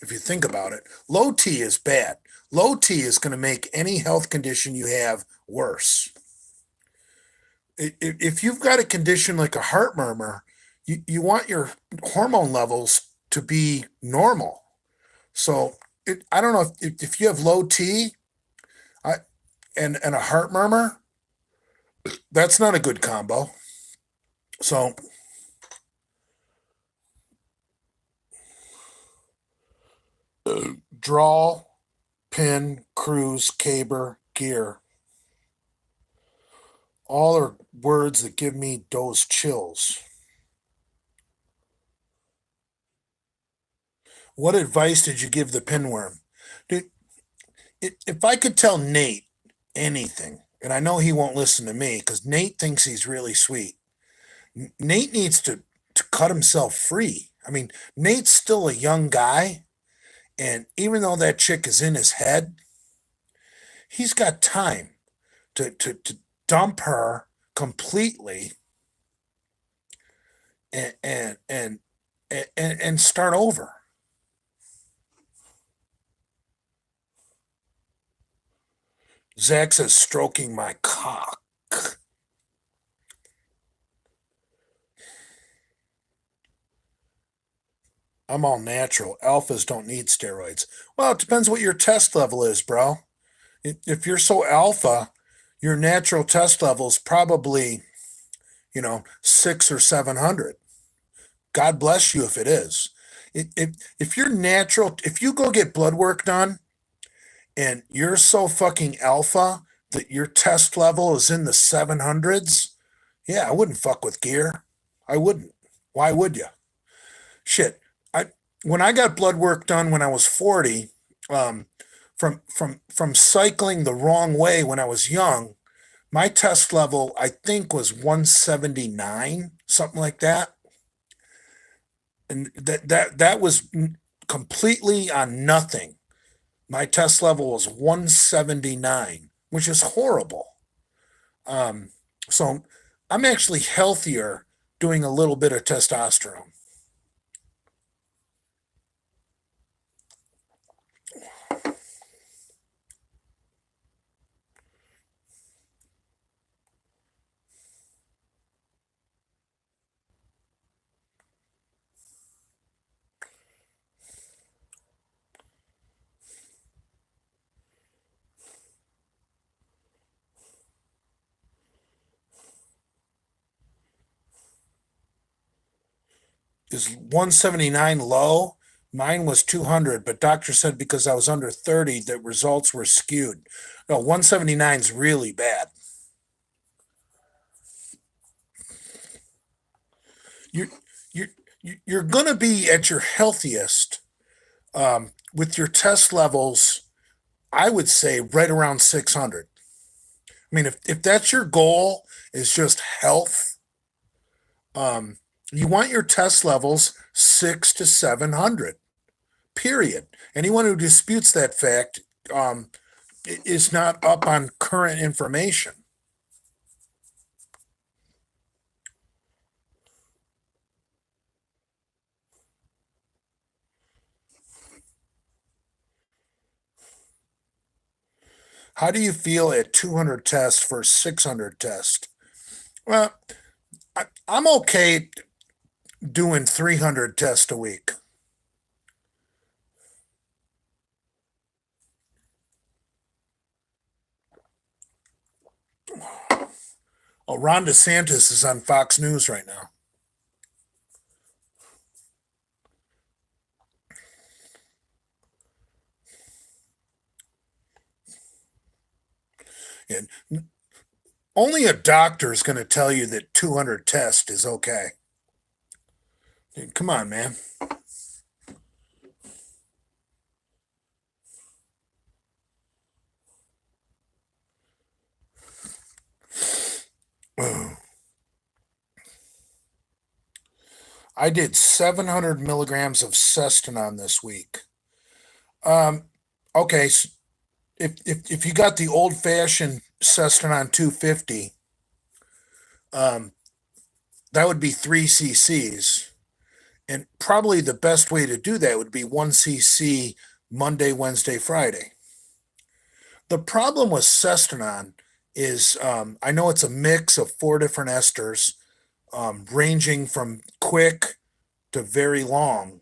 If you think about it, low T is bad. Low T is going to make any health condition you have worse. If you've got a condition like a heart murmur, you want your hormone levels to be normal. So I don't know if you have low T and a heart murmur, that's not a good combo. So draw, pin, cruise, caber, gear. All are words that give me those chills. What advice did you give the pinworm? Dude, if I could tell Nate anything, and I know he won't listen to me because Nate thinks he's really sweet. Nate needs to cut himself free. I mean, Nate's still a young guy, and even though that chick is in his head, he's got time to dump her completely and start over. Zach says, stroking my cock. I'm all natural. Alphas don't need steroids. Well, it depends what your test level is, bro. If you're so alpha, your natural test level is probably, 600 or 700. God bless you if it is. If you're natural, if you go get blood work done and you're so fucking alpha that your test level is in the 700s, yeah, I wouldn't fuck with gear. I wouldn't. Why would you? shit. I When I got blood work done when I was 40, um, from cycling the wrong way when I was young, my test level I think was 179, something like that, and that was completely on nothing. My test level was 179, which is horrible. Um, so I'm actually healthier doing a little bit of testosterone. Is 179 low? Mine was 200, but doctor said because I was under 30, that results were skewed. No, 179 is really bad. You're you're you're going to be at your healthiest with your test levels. I would say right around 600. I mean, if that's your goal, is just health. Um, you want your test levels 6 to 700. Period. Anyone who disputes that fact um, is not up on current information. How do you feel at 200 tests for 600 tests? Well, I'm okay doing 300 tests a week. Oh, Ron DeSantis is on Fox News right now. And only a doctor is going to tell you that 200 tests is okay. Come on, man. I did 700 milligrams of Cestonon this week. Um, okay, so if you got the old fashioned Cestonon 250, um, that would be 3 cc's. And probably the best way to do that would be 1 cc Monday, Wednesday, Friday. The problem with Cestonon is I know it's a mix of four different esters, ranging from quick to very long.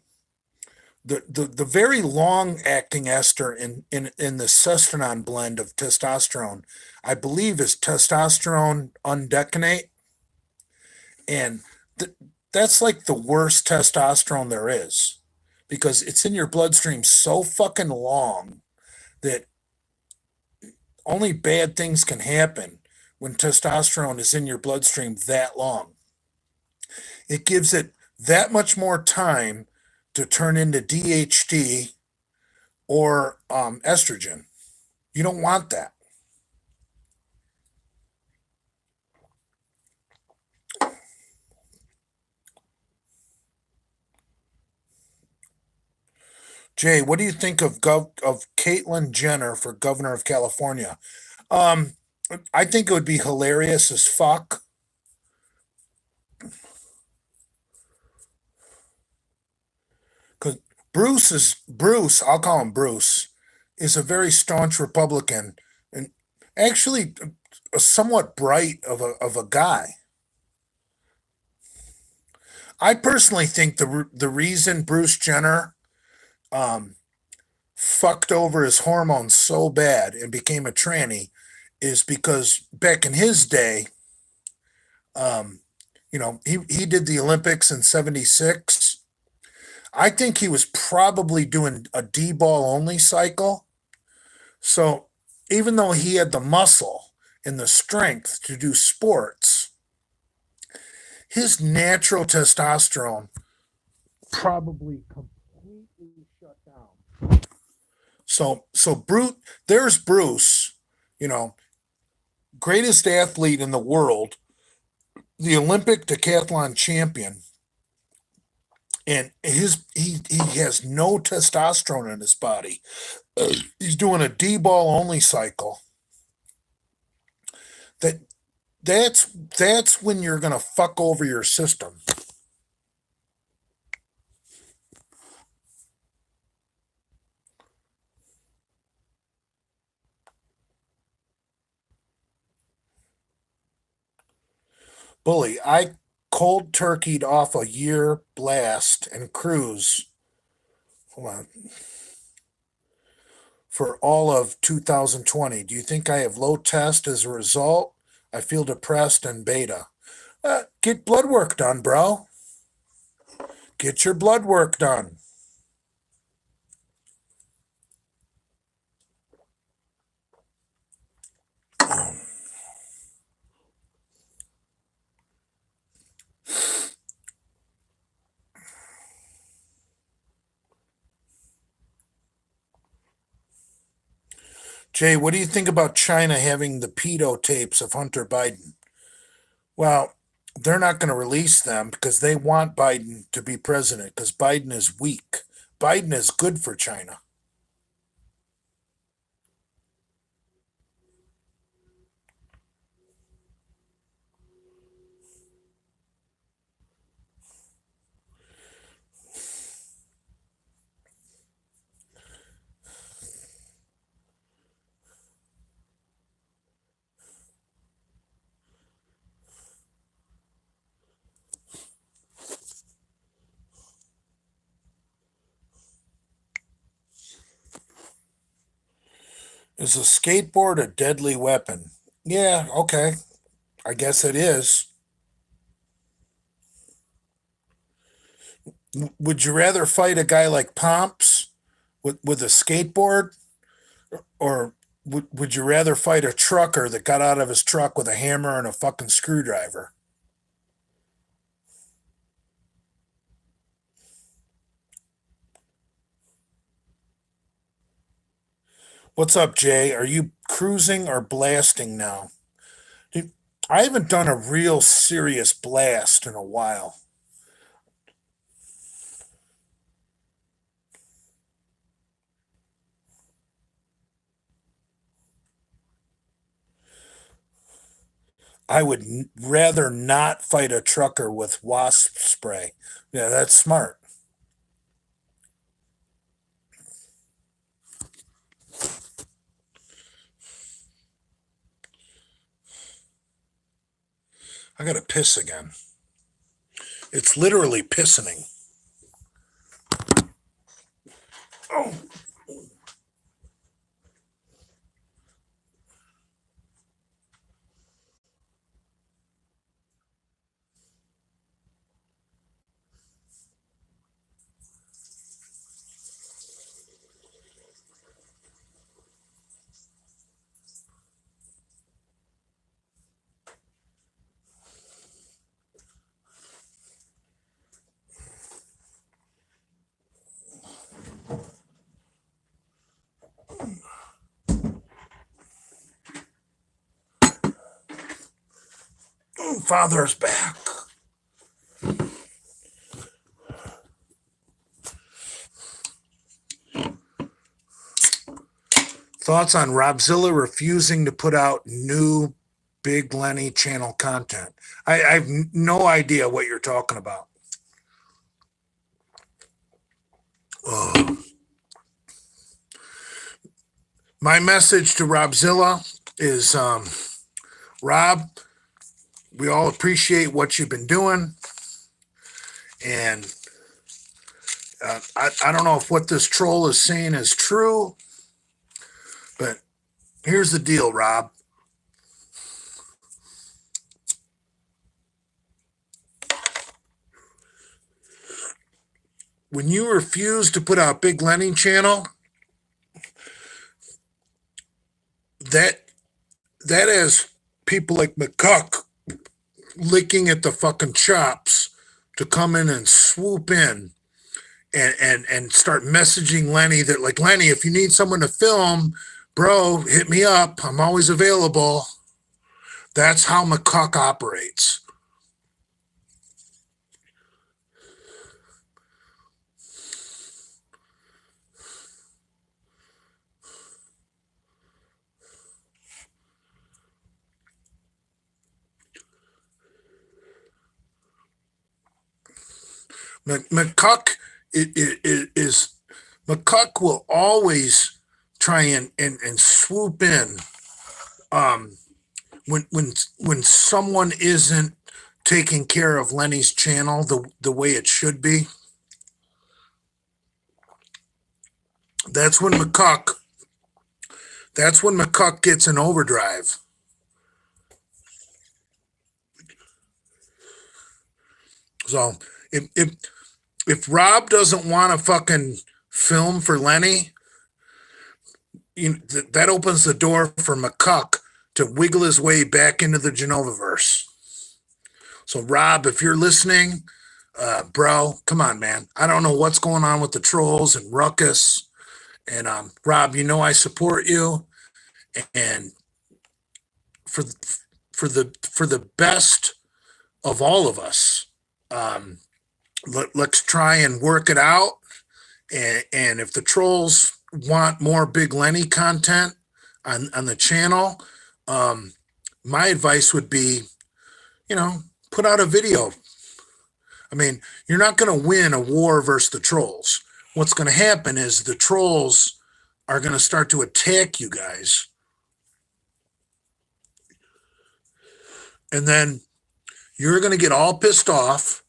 The very long acting ester in the Cestonon blend of testosterone, I believe, is testosterone undecanate, and th- that's like the worst testosterone there is because it's in your bloodstream so fucking long that only bad things can happen when testosterone is in your bloodstream that long. It gives it that much more time to turn into DHT or estrogen. You don't want that. Jay, what do you think of Caitlyn Jenner for governor of California? Um, I think it would be hilarious as fuck. Because Bruce, I'll call him Bruce, is a very staunch Republican and actually a somewhat bright of a guy. I personally think the reason Bruce Jenner um, fucked over his hormones so bad and became a tranny is because back in his day, um, he did the Olympics in '76. I think he was probably doing a D ball only cycle. So even though he had the muscle and the strength to do sports, his natural testosterone probably completely shut down. So there's Bruce, you know, greatest athlete in the world, the Olympic decathlon champion, and he has no testosterone in his body. He's doing a D ball only cycle. That that's when you're gonna fuck over your system. Bully, I cold turkeyed off a year blast and cruise. Hold on. For all of 2020. Do you think I have low test as a result? I feel depressed and beta. Get blood work done, bro. Get your blood work done. Jay, what do you think about China having the pedo tapes of Hunter Biden? Well, they're not going to release them because they want Biden to be president because Biden is weak. Biden is good for China. Is a skateboard a deadly weapon? Yeah, okay. I guess it is. Would you rather fight a guy like Pomps with a skateboard, or would you rather fight a trucker that got out of his truck with a hammer and a fucking screwdriver? What's up, Jay? Are you cruising or blasting now? Dude, I haven't done a real serious blast in a while. I would rather not fight a trucker with wasp spray. Yeah, that's smart. I gotta piss again. It's literally pissing. Oh, father's back. Thoughts on Robzilla refusing to put out new Big Lenny channel content? I have no idea what you're talking about. Oh. My message to Robzilla is Rob, we all appreciate what you've been doing. And I don't know if what this troll is saying is true, but here's the deal, Rob. When you refuse to put out Big Lenny channel, that has people like McCuck licking at the fucking chops to come in and swoop in and start messaging Lenny that, like, Lenny, if you need someone to film, bro, hit me up. I'm always available. That's how McCuck operates. McCuck is McCuck will always try and swoop in when someone isn't taking care of Lenny's channel the way it should be. That's when McCuck gets an overdrive. So if Rob doesn't want to fucking film for Lenny, that opens the door for McCuck to wiggle his way back into the Genovaverse. So Rob, if you're listening, bro, come on, man. I don't know what's going on with the trolls and Ruckus. And Rob, I support you. And for the best of all of us, let's try and work it out. And if the trolls want more Big Lenny content on the channel, my advice would be, put out a video. I mean, you're not going to win a war versus the trolls. What's going to happen is the trolls are going to start to attack you guys. And then you're going to get all pissed off,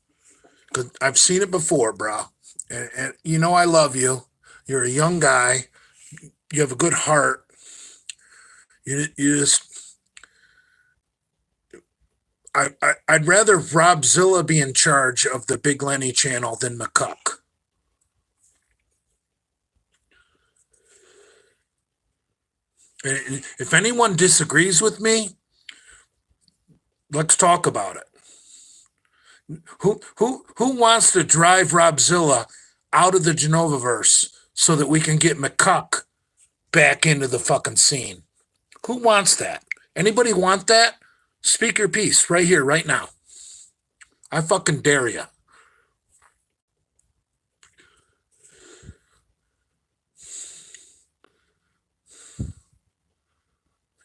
because I've seen it before, bro. And I love you. You're a young guy. You have a good heart. You just... I'd rather Robzilla be in charge of the Big Lenny channel than McCuck. If anyone disagrees with me, let's talk about it. Who wants to drive Robzilla out of the Genovaverse so that we can get McCuck back into the fucking scene? Who wants that? Anybody want that? Speak your piece right here, right now. I fucking dare you.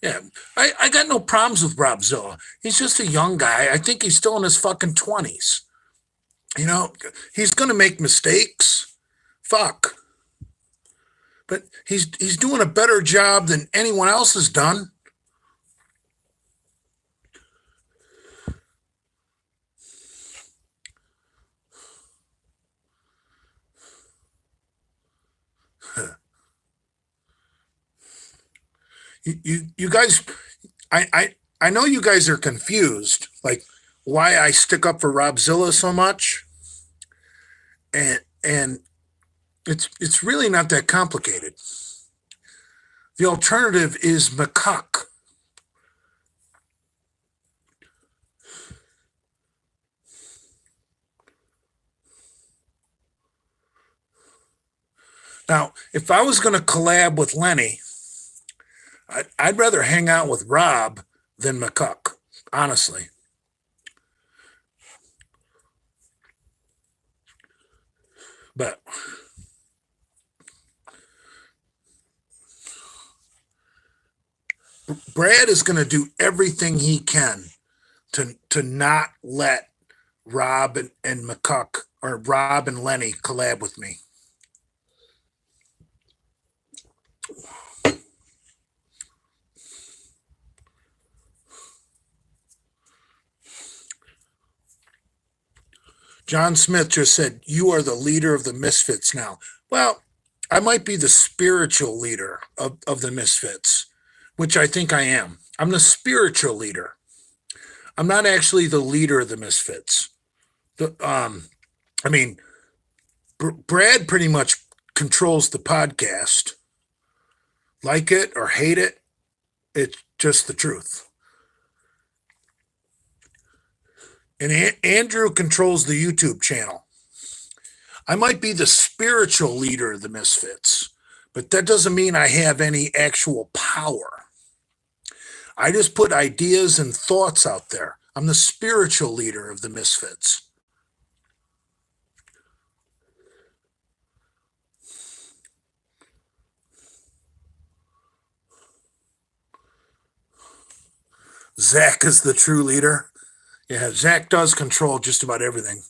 Yeah, I got no problems with Robzilla. He's just a young guy. I think he's still in his fucking 20s. He's going to make mistakes. Fuck. But he's doing a better job than anyone else has done. You guys, I know you guys are confused, like why I stick up for Robzilla so much, and it's really not that complicated. The alternative is McCuck. Now, if I was going to collab with Lenny, I'd rather hang out with Rob than McCuck, honestly. But Brad is going to do everything he can to not let Rob and McCuck, or Rob and Lenny, collab with me. John Smith just said, you are the leader of the Misfits now. Well, I might be the spiritual leader of the Misfits, which I think I am. I'm the spiritual leader. I'm not actually the leader of the Misfits. Brad pretty much controls the podcast. Like it or hate it, it's just the truth. And Andrew controls the YouTube channel. I might be the spiritual leader of the Misfits, but that doesn't mean I have any actual power. I just put ideas and thoughts out there. I'm the spiritual leader of the Misfits. Zach is the true leader. Yeah, Zach does control just about everything.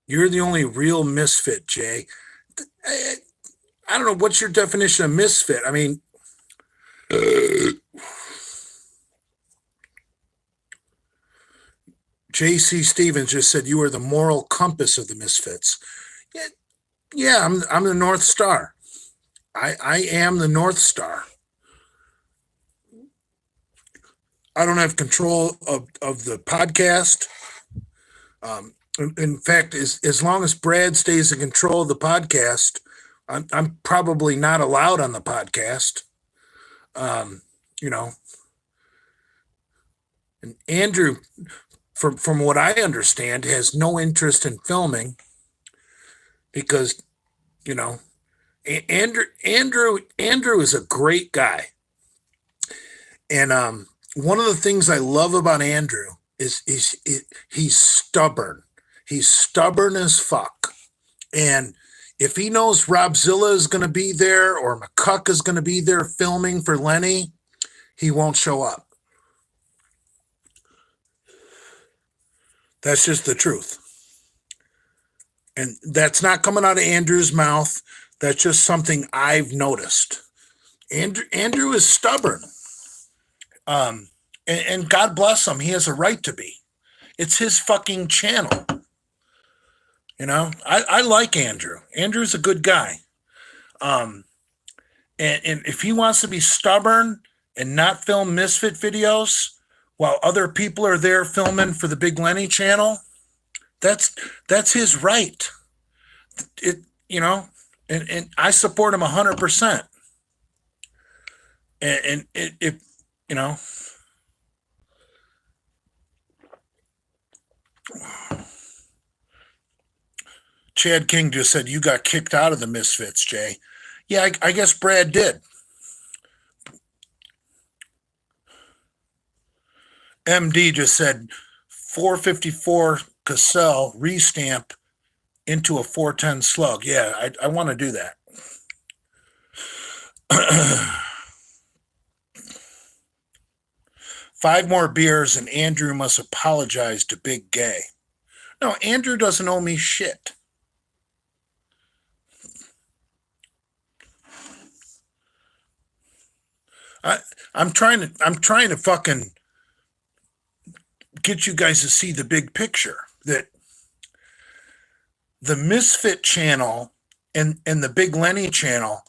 You're the only real misfit, Jay. I don't know. What's your definition of misfit? I mean, J.C. Stevens just said you are the moral compass of the Misfits. Yeah, I'm the North Star. I am the North Star. I don't have control of the podcast. In fact, as long as Brad stays in control of the podcast, I'm probably not allowed on the podcast. You know, and Andrew, from what I understand, has no interest in filming because, you know, Andrew is a great guy, and one of the things I love about Andrew is he's stubborn. He's stubborn as fuck, and if he knows Robzilla is going to be there or McCuck is going to be there filming for Lenny, he won't show up. That's just the truth. And that's not coming out of Andrew's mouth. That's just something I've noticed. Andrew is stubborn. And God bless him. He has a right to be. It's his fucking channel. You know, I like Andrew. Andrew's a good guy. And if he wants to be stubborn and not film Misfit videos while other people are there filming for the Big Lenny channel, that's his right. You know, and I support him 100%. And it you know, Chad King just said you got kicked out of the Misfits, Jay. Yeah, I guess Brad did. MD just said 454 Cassell restamp into a 410 slug. Yeah, I want to do that. 5 more beers and Andrew must apologize to Big Gay. No, Andrew doesn't owe me shit. I'm trying to fucking get you guys to see the big picture, that the Misfit channel and the Big Lenny channel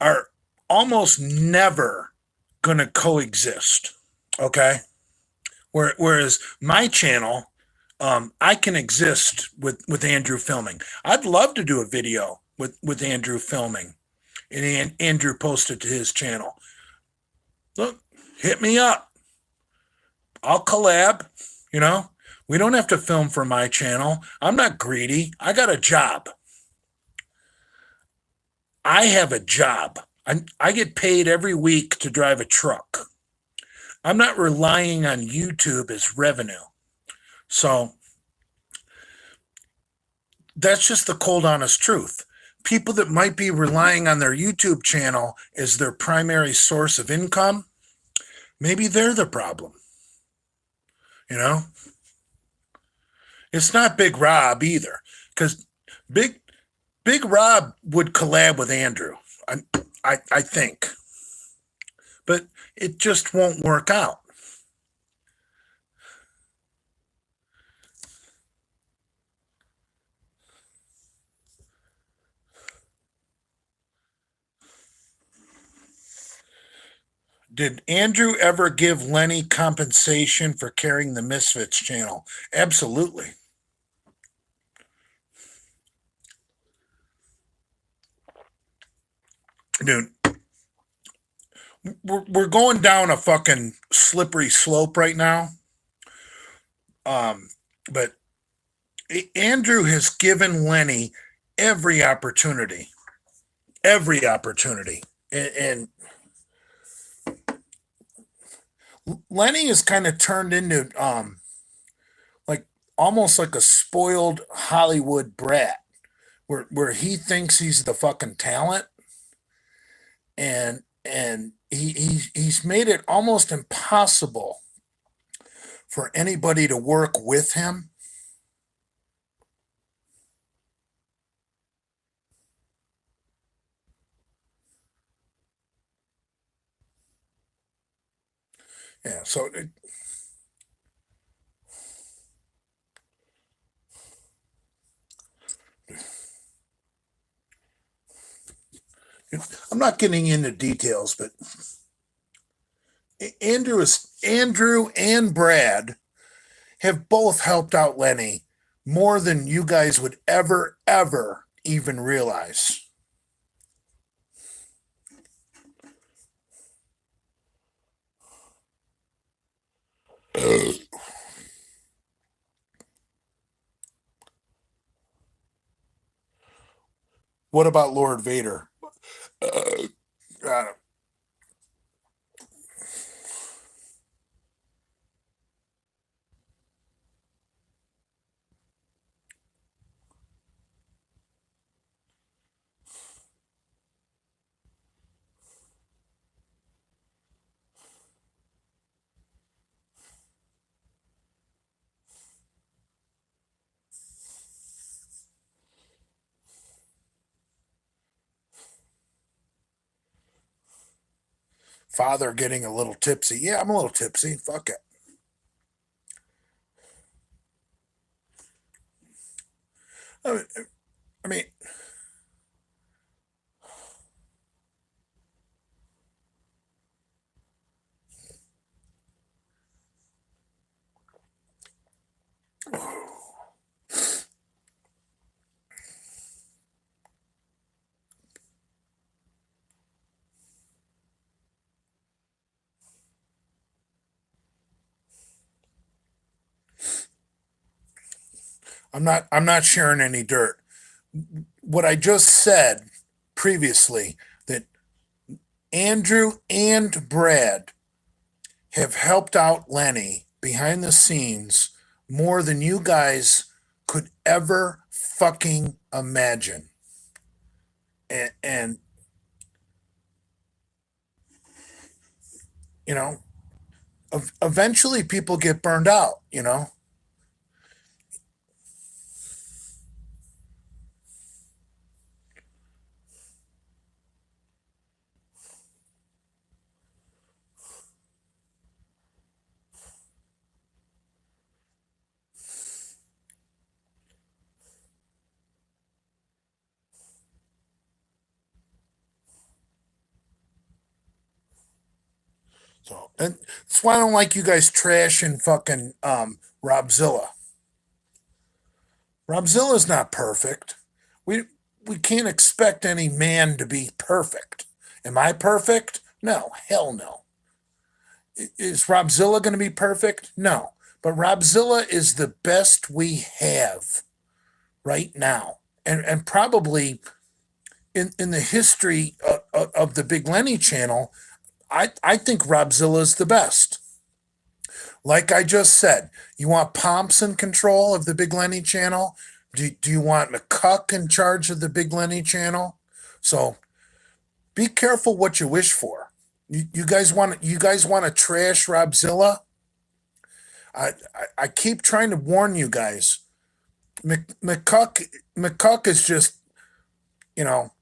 are almost never going to coexist. Okay. Whereas my channel, I can exist with Andrew filming. I'd love to do a video with Andrew filming, and Andrew posted to his channel. Look, hit me up. I'll collab. You know, we don't have to film for my channel. I'm not greedy. I got a job. I have a job. I get paid every week to drive a truck. I'm not relying on YouTube as revenue. So that's just the cold, honest truth. People that might be relying on their YouTube channel as their primary source of income, maybe they're the problem. You know? It's not Big Rob either, because Big Rob would collab with Andrew, I think. But it just won't work out. Did Andrew ever give Lenny compensation for carrying the Misfits channel? Absolutely. Dude, we're going down a fucking slippery slope right now. But Andrew has given Lenny every opportunity, every opportunity, and Lenny is kind of turned into like almost like a spoiled Hollywood brat, where he thinks he's the fucking talent, and he's made it almost impossible for anybody to work with him. Yeah, so I'm not getting into details, but Andrew and Brad have both helped out Lenny more than you guys would ever even realize. What about Lord Vader? Uh, Father getting a little tipsy. Yeah, I'm a little tipsy. Fuck it. I mean, I'm not sharing any dirt. What I just said previously, that Andrew and Brad have helped out Lenny behind the scenes more than you guys could ever fucking imagine. And you know, eventually people get burned out. So, and that's why I don't like you guys trashing fucking Robzilla. Robzilla's not perfect. We can't expect any man to be perfect. Am I perfect? No, hell no. Is Robzilla going to be perfect? No. But Robzilla is the best we have right now. And probably in the history of the Big Lenny channel, I think Robzilla is the best. Like I just said, you want Pomps in control of the Big Lenny channel? Do you want McCuck in charge of the Big Lenny channel? So be careful what you wish for. You guys want to trash Robzilla? I keep trying to warn you guys. McCuck is just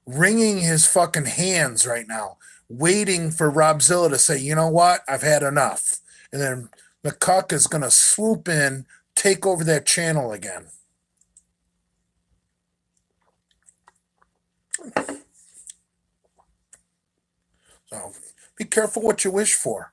wringing his fucking hands right now, waiting for Robzilla to say, you know what, I've had enough, and then McCuck is gonna swoop in, take over that channel again. So be careful what you wish for.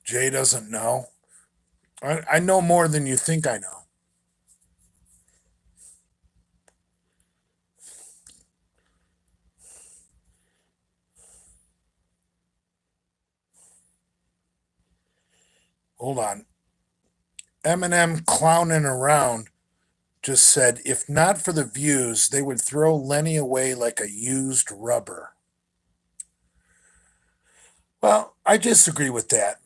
Jay doesn't know. I know more than you think I know. Hold on. Eminem clowning around just said, if not for the views, they would throw Lenny away like a used rubber. Well, I disagree with that.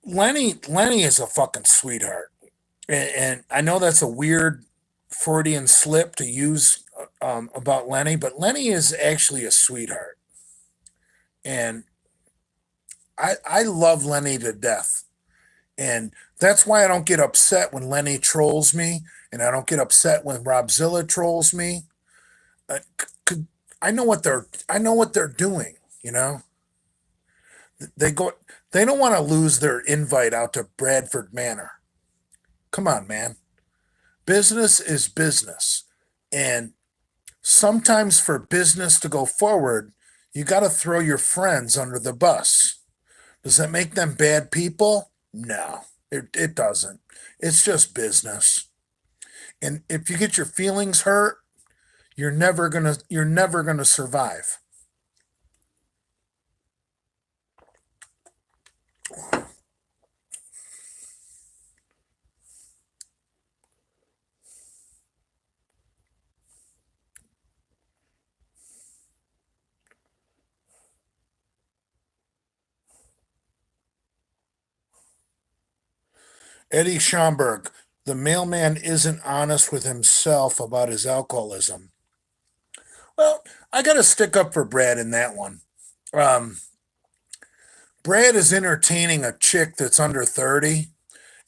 Lenny is a fucking sweetheart, and I know that's a weird Freudian slip to use about Lenny, but Lenny is actually a sweetheart, and I love Lenny to death, and that's why I don't get upset when Lenny trolls me, and I don't get upset when Robzilla trolls me. Uh, I know what they're doing. You know, they go they don't want to lose their invite out to Bradford Manor. Come on, man. Business is business. And sometimes for business to go forward, you got to throw your friends under the bus. Does that make them bad people? No, it doesn't. It's just business. And if you get your feelings hurt, you're never gonna survive. Eddie Schomburg, the mailman isn't honest with himself about his alcoholism. Well, I got to stick up for Brad in that one. Um, Brad is entertaining a chick that's under 30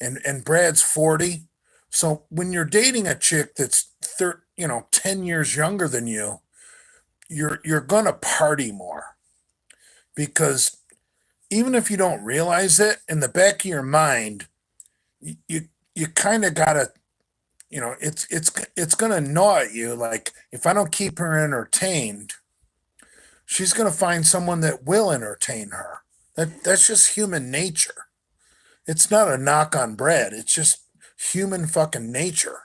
and Brad's 40. So when you're dating a chick that's 10 years younger than you, you're going to party more because even if you don't realize it in the back of your mind, you you kind of got to, it's going to gnaw at you like if I don't keep her entertained, she's going to find someone that will entertain her. That's just human nature. It's not a knock on Brad. It's just human fucking nature.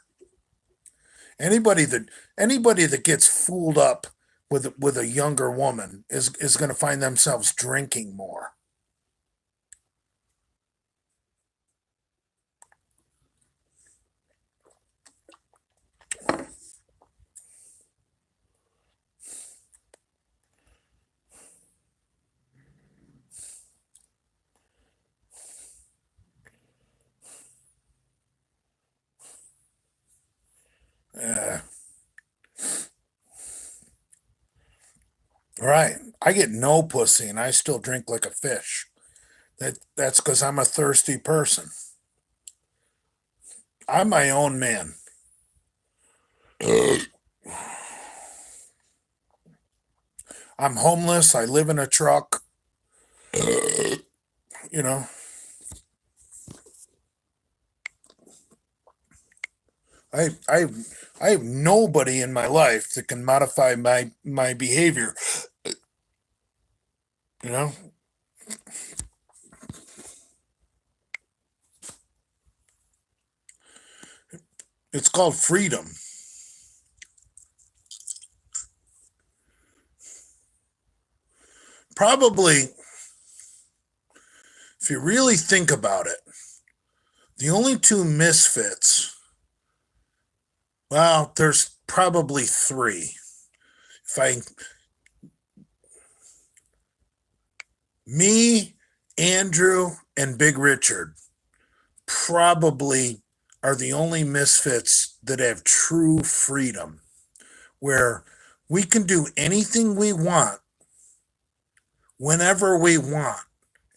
Anybody that anybody that gets fooled up with a younger woman is going to find themselves drinking more. Uh, right. I get no pussy and I still drink like a fish. That's because I'm a thirsty person. I'm my own man. I'm homeless. I live in a truck. You know, I I I have nobody in my life that can modify my behavior. You know, it's called freedom. Probably, if you really think about it, the only two misfits. Well, there's probably three. If I Me, Andrew, and Big Richard probably are the only misfits that have true freedom, where we can do anything we want whenever we want,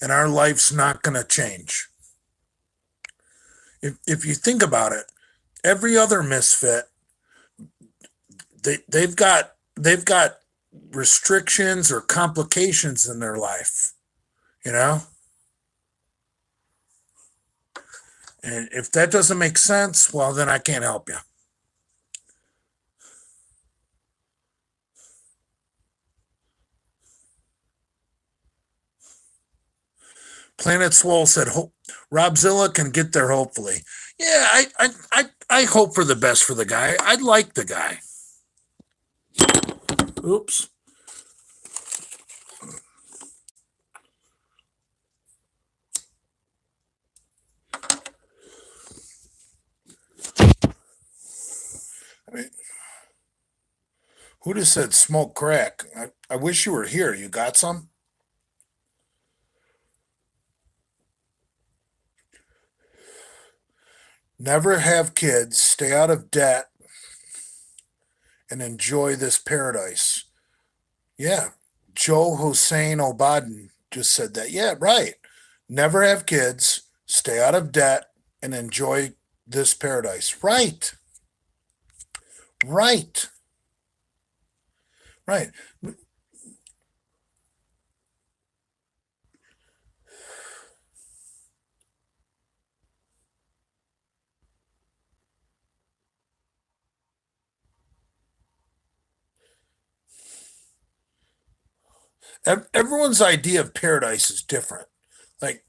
and our life's not going to change. If you think about it, every other misfit, they've got restrictions or complications in their life, you know? And if that doesn't make sense, well, then I can't help you. Planet Swole said Robzilla can get there hopefully. Yeah, I hope for the best for the guy. I like the guy. Oops. I mean, who just said smoke crack? I wish you were here. You got some? Never have kids, stay out of debt, and enjoy this paradise. Yeah. Joe Hossein Obaden just said that. Yeah, right. Never have kids, stay out of debt, and enjoy this paradise. Right. Right. Right. Everyone's idea of paradise is different. Like,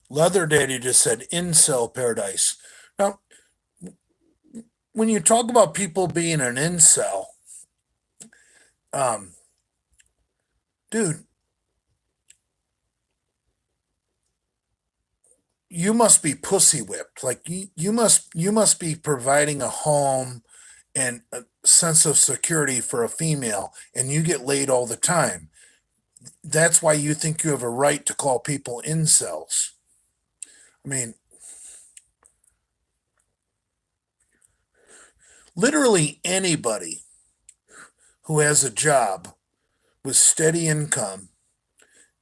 Leather Daddy just said incel paradise. Now, when you talk about people being an incel, um, dude, you must be pussy whipped. Like you must be providing a home and a sense of security for a female, and you get laid all the time. That's why you think you have a right to call people incels. I mean, literally anybody who has a job with steady income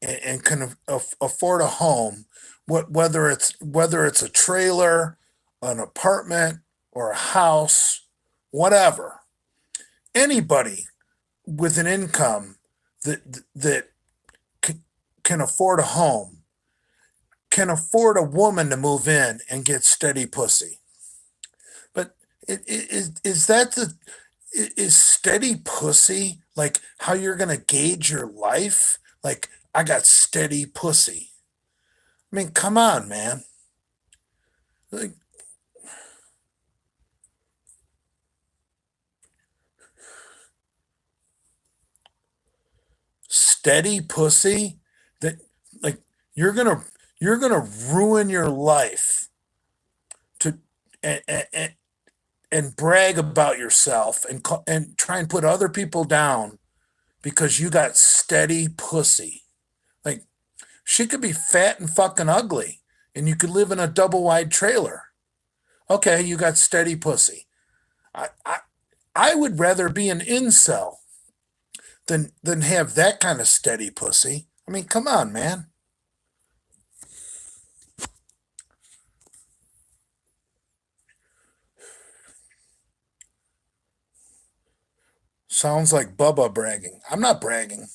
and can afford a home, whether it's a trailer, an apartment, or a house, whatever. Anybody with an income that can afford a home can afford a woman to move in and get steady pussy. But is that is steady pussy like how you're gonna gauge your life? Like I got steady pussy. I mean, come on, man. Like steady pussy that like you're gonna you're gonna ruin your life to and, and brag about yourself and try and put other people down because you got steady pussy. Like she could be fat and fucking ugly, and you could live in a double wide trailer. Okay, you got steady pussy. I I, I would rather be an incel than have that kind of steady pussy. I mean, come on, man. Sounds like Bubba bragging. I'm not bragging.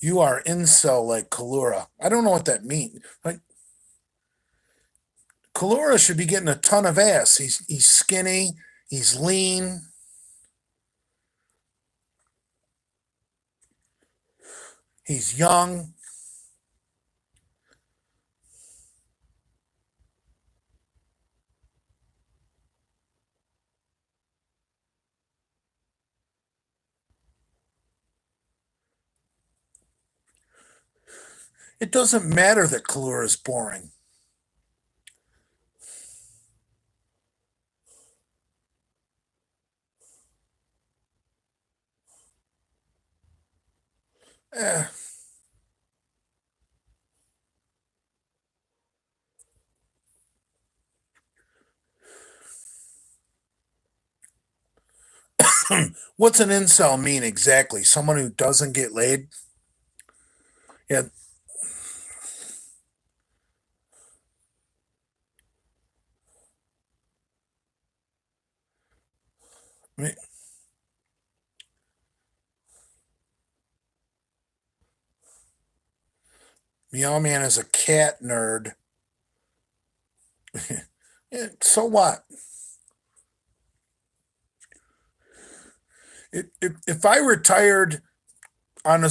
You are incel like Kalura. I don't know what that means. Like Kalura should be getting a ton of ass. He's skinny. He's lean. He's young. It doesn't matter that Kalura is boring. Eh. What's an incel mean exactly? Someone who doesn't get laid? Yeah. I mean, Meow Man is a cat nerd. Yeah, so what? If I retired onto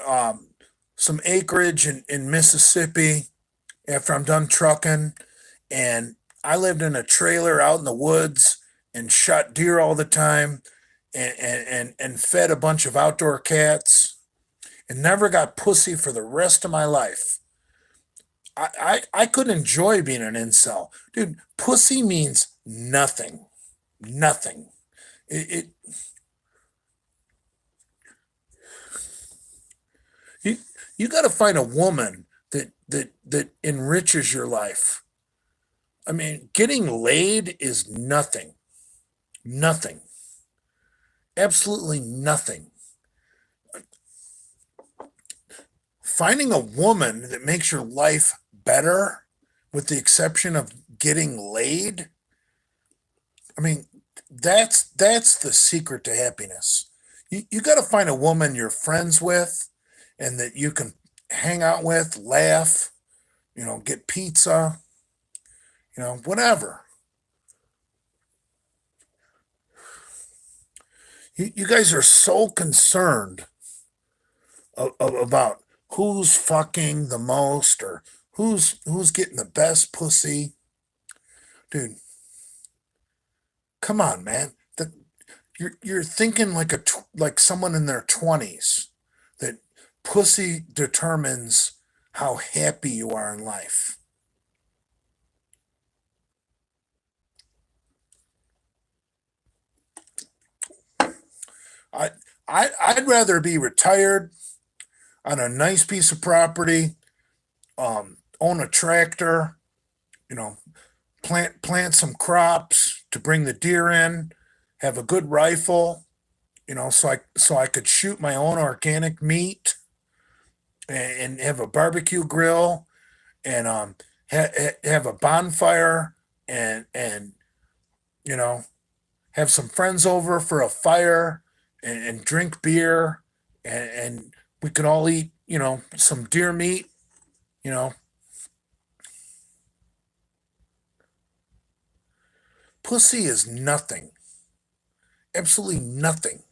um, some acreage in Mississippi after I'm done trucking, and I lived in a trailer out in the woods and shot deer all the time, and fed a bunch of outdoor cats, and never got pussy for the rest of my life. I could enjoy being an incel. Dude, pussy means nothing. Nothing. It you, you got to find a woman that enriches your life. I mean, getting laid is nothing. Nothing. Absolutely nothing. Finding a woman that makes your life better, with the exception of getting laid, I mean, that's the secret to happiness. You got to find a woman you're friends with and that you can hang out with, laugh, get pizza, whatever. You guys are so concerned about who's fucking the most or who's getting the best pussy. Dude, come on, man. You're thinking like like someone in their 20s, that pussy determines how happy you are in life. I I'd rather be retired on a nice piece of property, own a tractor, you know, plant some crops to bring the deer in, have a good rifle, so I could shoot my own organic meat, and have a barbecue grill, and have a bonfire, and you know have some friends over for a fire, and drink beer, and we could all eat some deer meat. You know, pussy is nothing, absolutely nothing.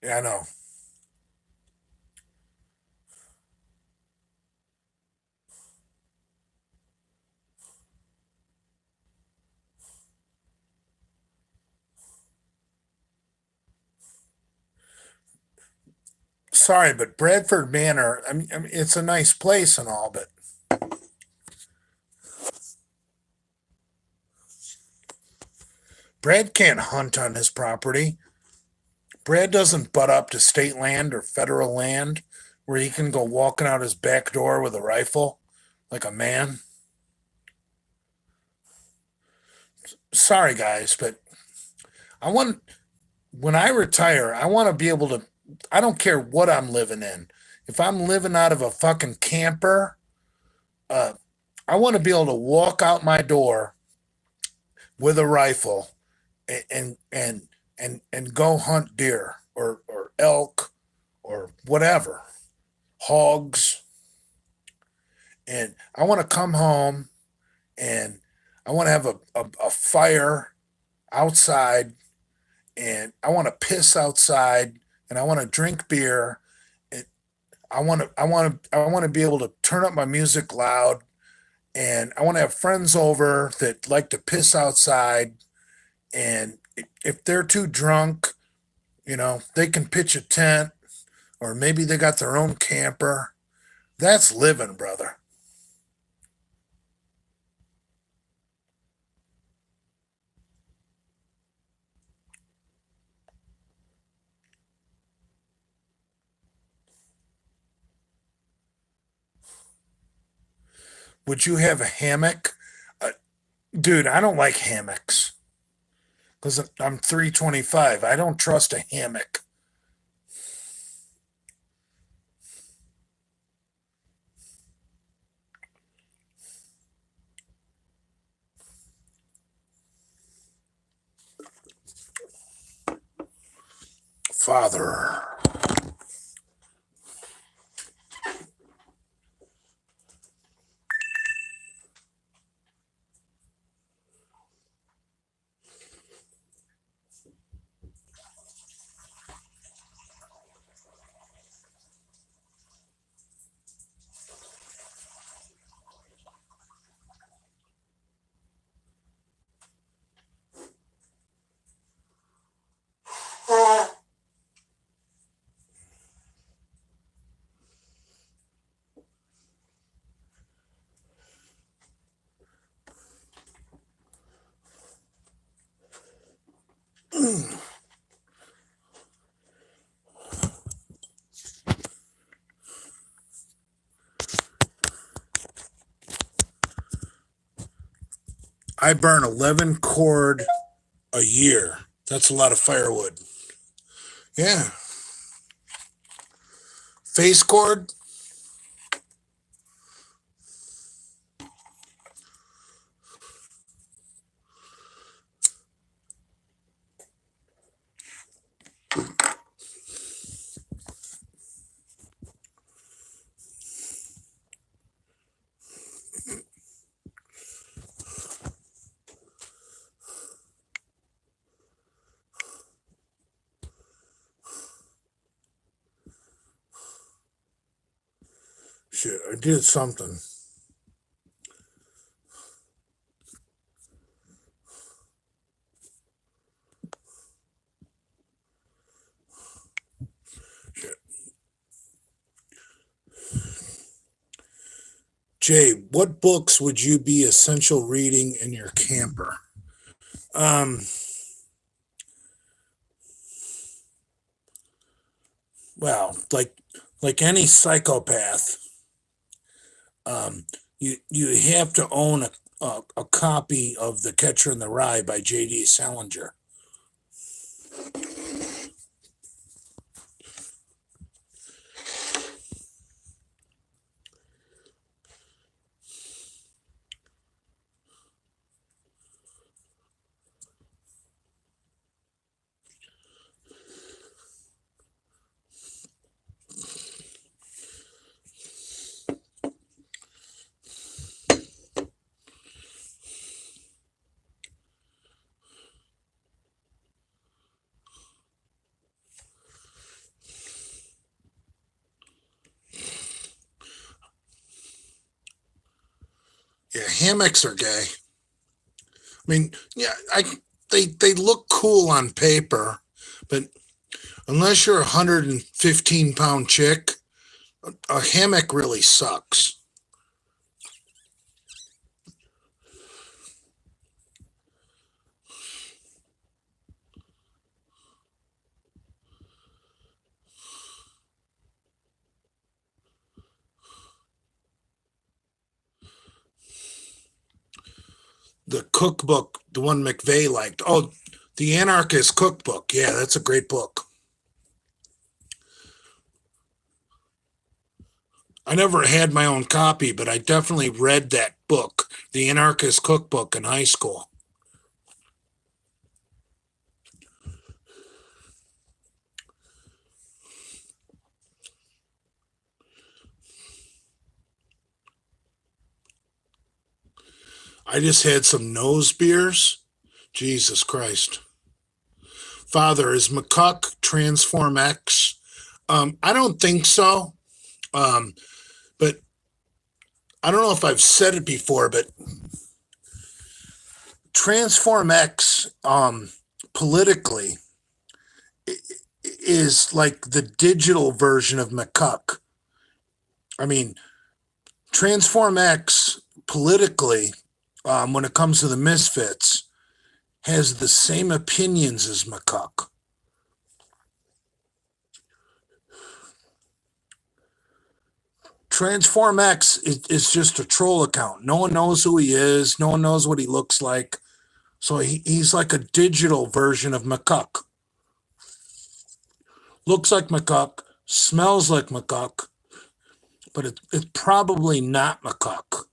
Yeah, I know. Sorry, but Bradford Manor, I mean, it's a nice place and all, but Brad can't hunt on his property. Brad doesn't butt up to state land or federal land where he can go walking out his back door with a rifle like a man. Sorry, guys, but I want, when I retire, I want to be able to, I don't care what I'm living in. If I'm living out of a fucking camper, uh, I want to be able to walk out my door with a rifle, and go hunt deer or elk or whatever, hogs. And I want to come home, and I want to have a fire outside, and I want to piss outside, and I want to drink beer. And I want to be able to turn up my music loud, and I want to have friends over that like to piss outside. And if they're too drunk, they can pitch a tent, or maybe they got their own camper. That's living, brother. would you have a hammock? Uh, Dude, I don't like hammocks because I'm 325. I don't trust a hammock. Father. I burn 11 cord a year. That's a lot of firewood. Yeah. Face cord? Shit, I did something. Shit. Jay, what books would you be essential reading in your camper? Um, well, like any psychopath, you have to own a copy of The Catcher in the Rye by J.D. Salinger. Yeah, hammocks are gay. I mean, yeah, they look cool on paper, but unless you're a 115-pound chick, a hammock really sucks. The cookbook, the one McVeigh liked. Oh, the Anarchist Cookbook. Yeah, that's a great book. I never had my own copy, but I definitely read that book, the Anarchist Cookbook, in high school. I just had some nose beers. Jesus Christ. Father, is McCuck Transform X? I don't think so. Um, but I don't know if I've said it before, but Transform X, politically, is like the digital version of McCuck. I mean, Transform X politically, when it comes to the Misfits, has the same opinions as McCuck. Transform X is just a troll account. No one knows who he is. No one knows what he looks like. So he's like a digital version of McCuck. Looks like McCuck, smells like McCuck, but it's probably not McCuck.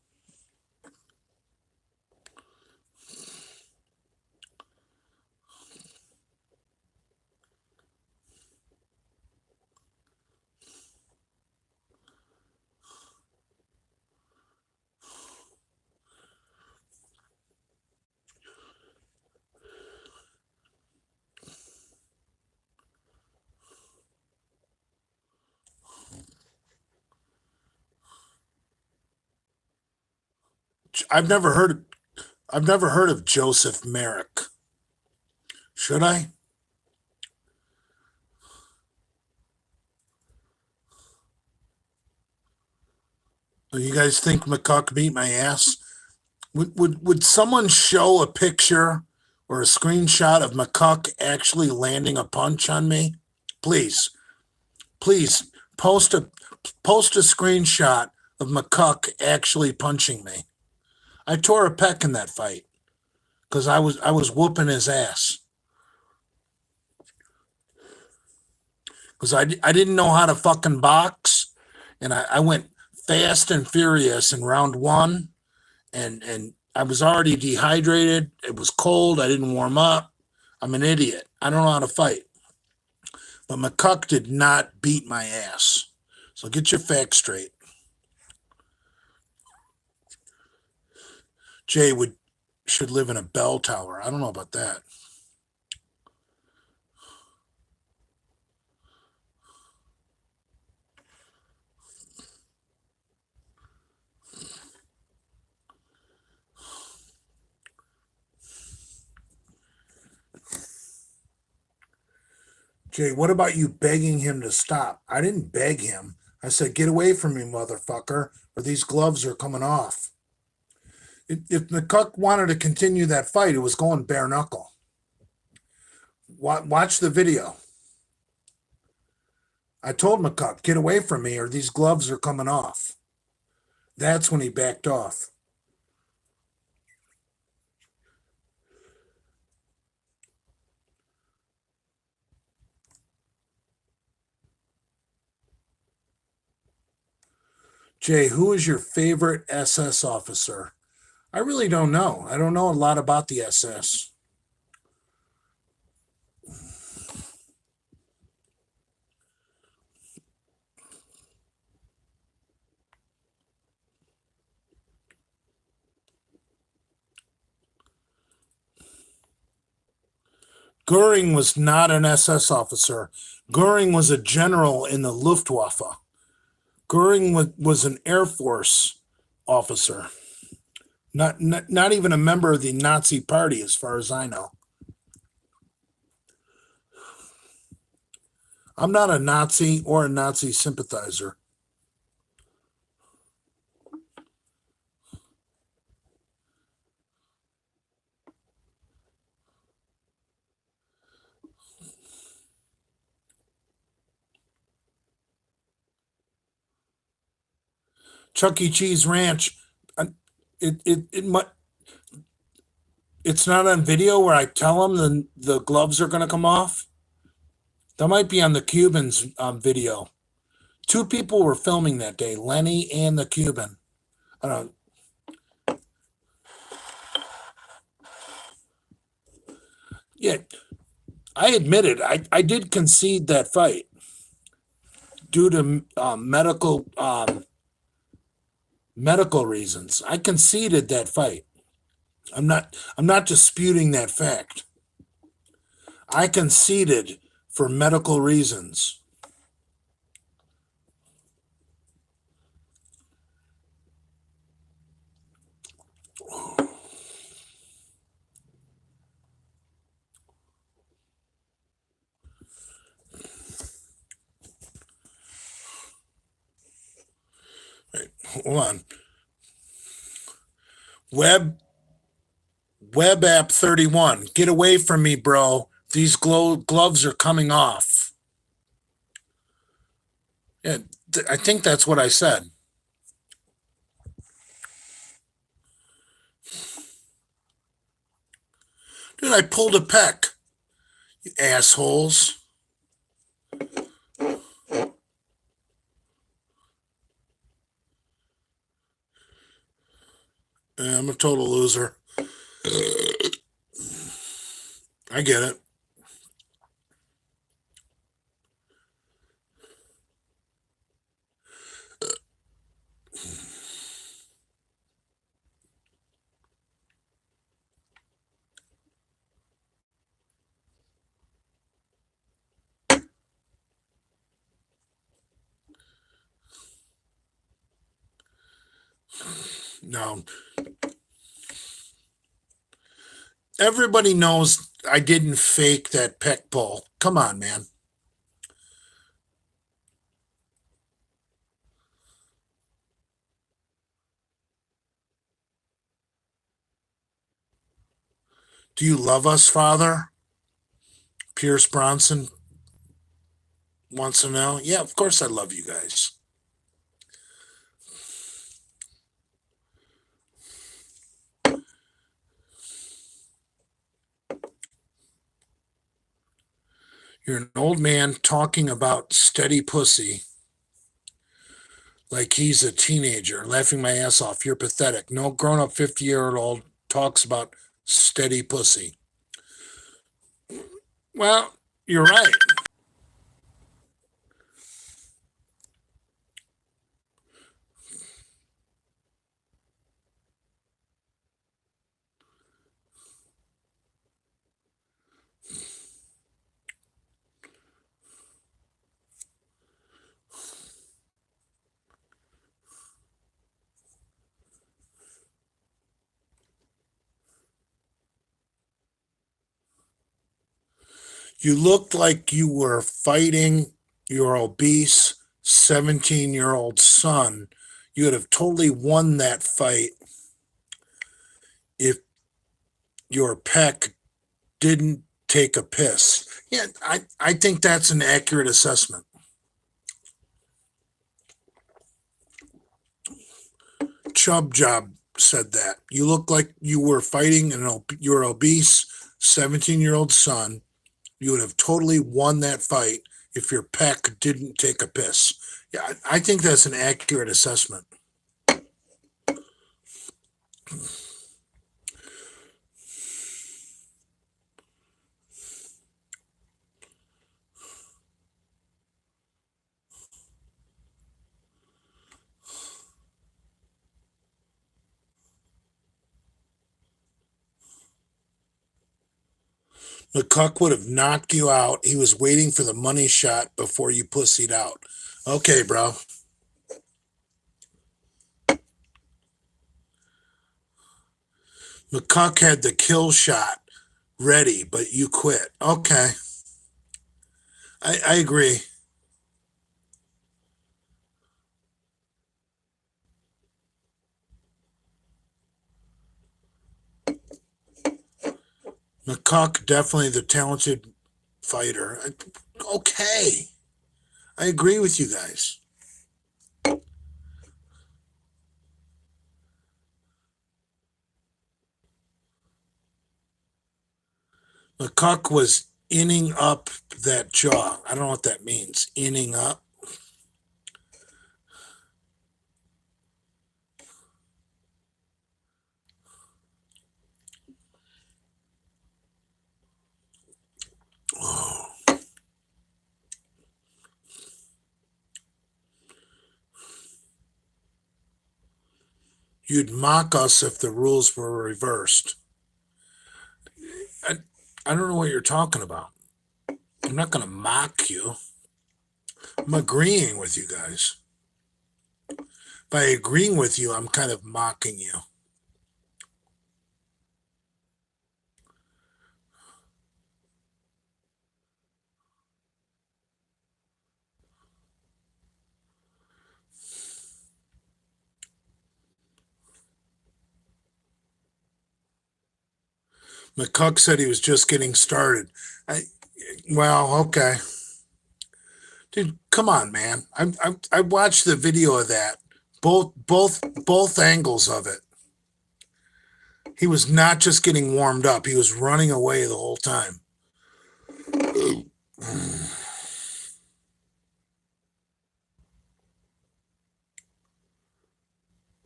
I've never heard of Joseph Merrick. Should I? Do you guys think McCuck beat my ass? Would someone show a picture or a screenshot of McCuck actually landing a punch on me? Please, please post a screenshot of McCuck actually punching me. I tore a pec in that fight because I was whooping his ass. Because I didn't know how to fucking box, and I went fast and furious in round one, and I was already dehydrated. It was cold. I didn't warm up. I'm an idiot. I don't know how to fight. But McCuck did not beat my ass. So get your facts straight. Jay should live in a bell tower. I don't know about that. Jay, what about you begging him to stop? I didn't beg him. I said, get away from me, motherfucker, or these gloves are coming off. If McCuck wanted to continue that fight, it was going bare knuckle. Watch the video. I told McCuck, get away from me or these gloves are coming off. That's when he backed off. Jay, who is your favorite SS officer? I really don't know. I don't know a lot about the SS. Goering was not an SS officer. Goering was a general in the Luftwaffe. Goering was an Air Force officer. Not even a member of the Nazi Party, as far as I know. I'm not a Nazi or a Nazi sympathizer. Chuck E. Cheese Ranch. It's not on video where I tell them the gloves are going to come off. That might be on the Cubans video. Two people were filming that day, Lenny and the Cuban. I don't know. Yeah, I admit it. I did concede that fight due to medical reasons. I conceded that fight. I'm not disputing that fact. I conceded for medical reasons. Wait, hold on. Web app 31. Get away from me, bro. These gloves are coming off. Yeah, I think that's what I said. I pulled a pec, you assholes. I'm a total loser. I get it. No. Everybody knows I didn't fake that pec pull. Come on, man. Do you love us, Father? Pierce Bronson wants to know. Yeah, of course I love you guys. You're an old man talking about steady pussy like he's a teenager, laughing my ass off. You're pathetic. No grown up 50-year-old talks about steady pussy. Well, you're right. You looked like you were fighting your obese 17-year-old son. You would have totally won that fight if your pec didn't take a piss. Yeah, I think that's an accurate assessment. Chub Job said that. You look like you were fighting your obese 17-year-old son. You would have totally won that fight if your pec didn't take a piss. Yeah, I think that's an accurate assessment. McCuck would have knocked you out. He was waiting for the money shot before you pussied out. Okay, bro. McCuck had the kill shot ready, but you quit. Okay. I agree. McCuck, definitely the talented fighter. Okay. I agree with you guys. McCuck was inning up that jaw. I don't know what that means. Inning up. Oh. You'd mock us if the rules were reversed. I, I don't know what you're talking about. I'm not going to mock you. I'm agreeing with you guys. By agreeing with you, I'm kind of mocking you. McCuck said he was just getting started. Well, okay. Dude, come on, man. I watched the video of that. Both angles of it. He was not just getting warmed up. He was running away the whole time.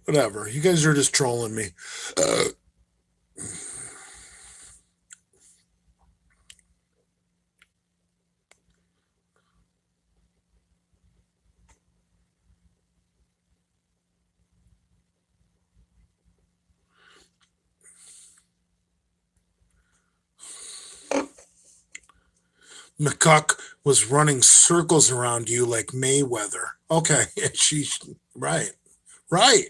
Whatever. You guys are just trolling me. McCuck was running circles around you like Mayweather. Okay, she's right. Right.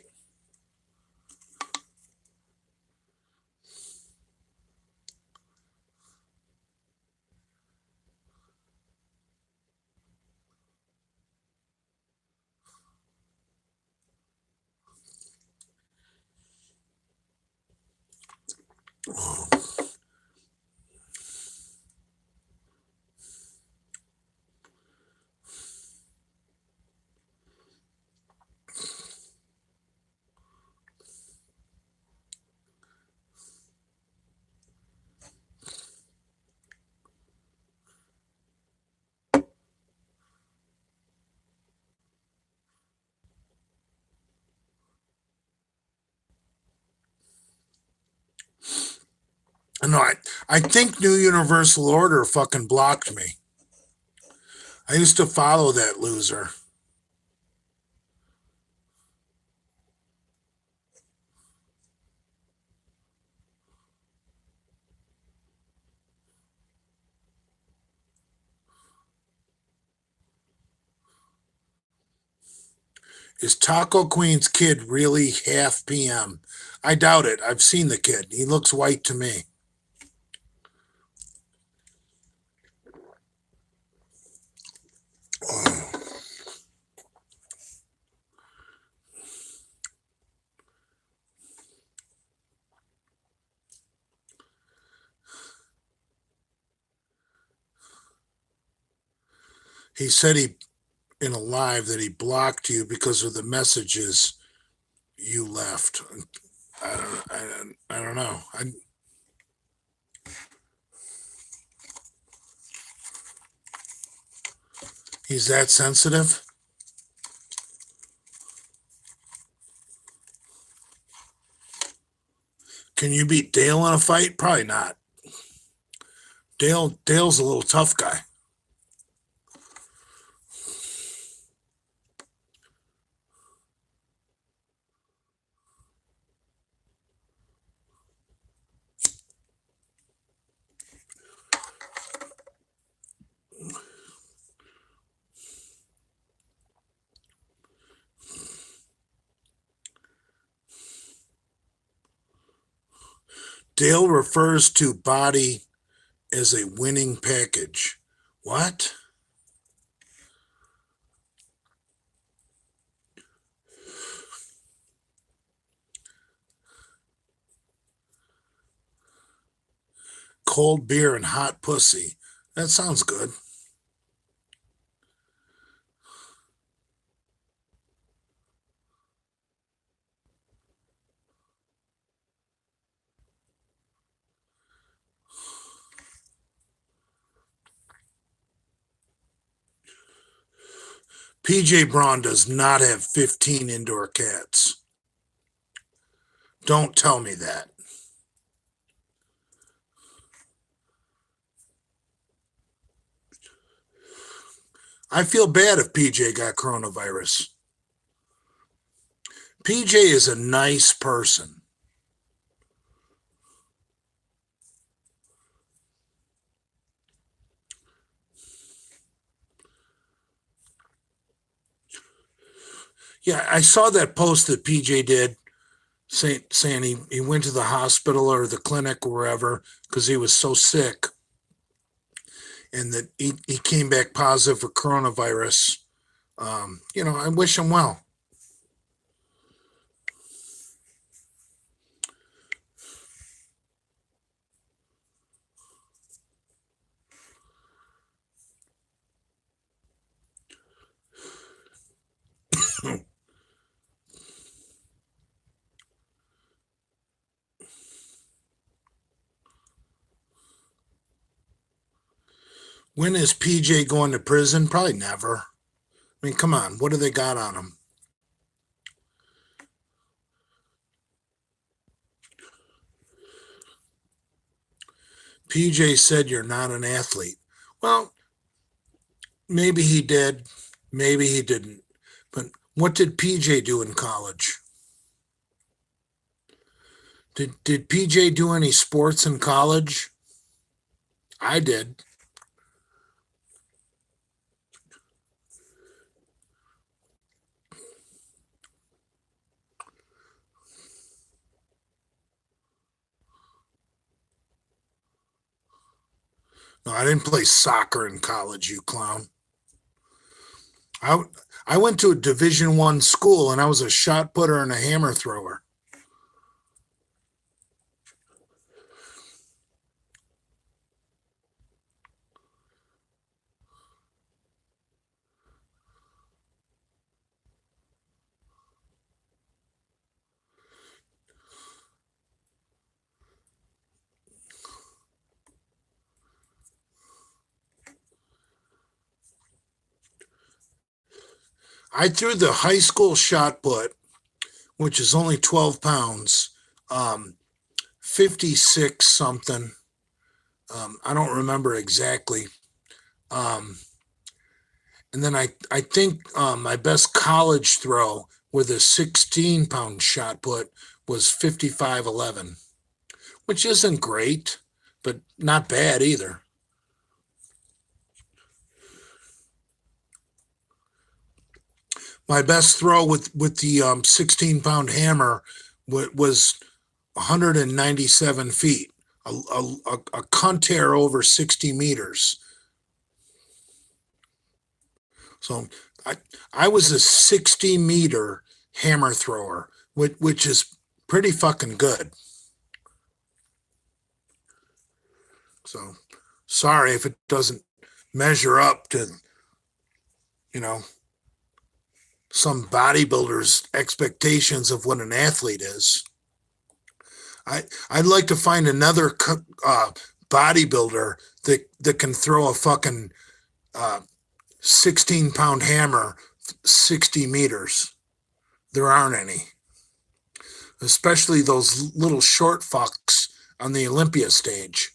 No, I think New Universal Order fucking blocked me. I used to follow that loser. Is Taco Queen's kid really half PM? I doubt it. I've seen the kid. He looks white to me. He said he in a live that he blocked you because of the messages you left. I don't know. He's that sensitive. Can you beat Dale in a fight? Probably not. Dale's a little tough guy. Dale refers to body as a winning package. What? Cold beer and hot pussy. That sounds good. PJ Braun does not have 15 indoor cats. Don't tell me that. I feel bad if PJ got coronavirus. PJ is a nice person. Yeah, I saw that post that PJ did saying he went to the hospital or the clinic or wherever because he was so sick and that he came back positive for coronavirus. I wish him well. When is PJ going to prison? Probably never. I mean, come on. What do they got on him? PJ said you're not an athlete. Well, maybe he did. Maybe he didn't. But what did PJ do in college? Did PJ do any sports in college? I did. No, I didn't play soccer in college, you clown. I I went to a Division 1 school and I was a shot putter and a hammer thrower. I threw the high school shot put, which is only 12 pounds, 56 something. I don't remember exactly. Um, and then I think my best college throw with a 16-pound shot put was 55-11, which isn't great, but not bad either. My best throw with the 16-pound hammer was 197 feet, a cunt air over 60 meters. So I I was a 60-meter hammer thrower, which is pretty fucking good. So sorry if it doesn't measure up to, you know, some bodybuilder's expectations of what an athlete is. I'd like to find another bodybuilder that can throw a fucking 16-pound hammer 60 meters. There aren't any, especially those little short fucks on the Olympia stage.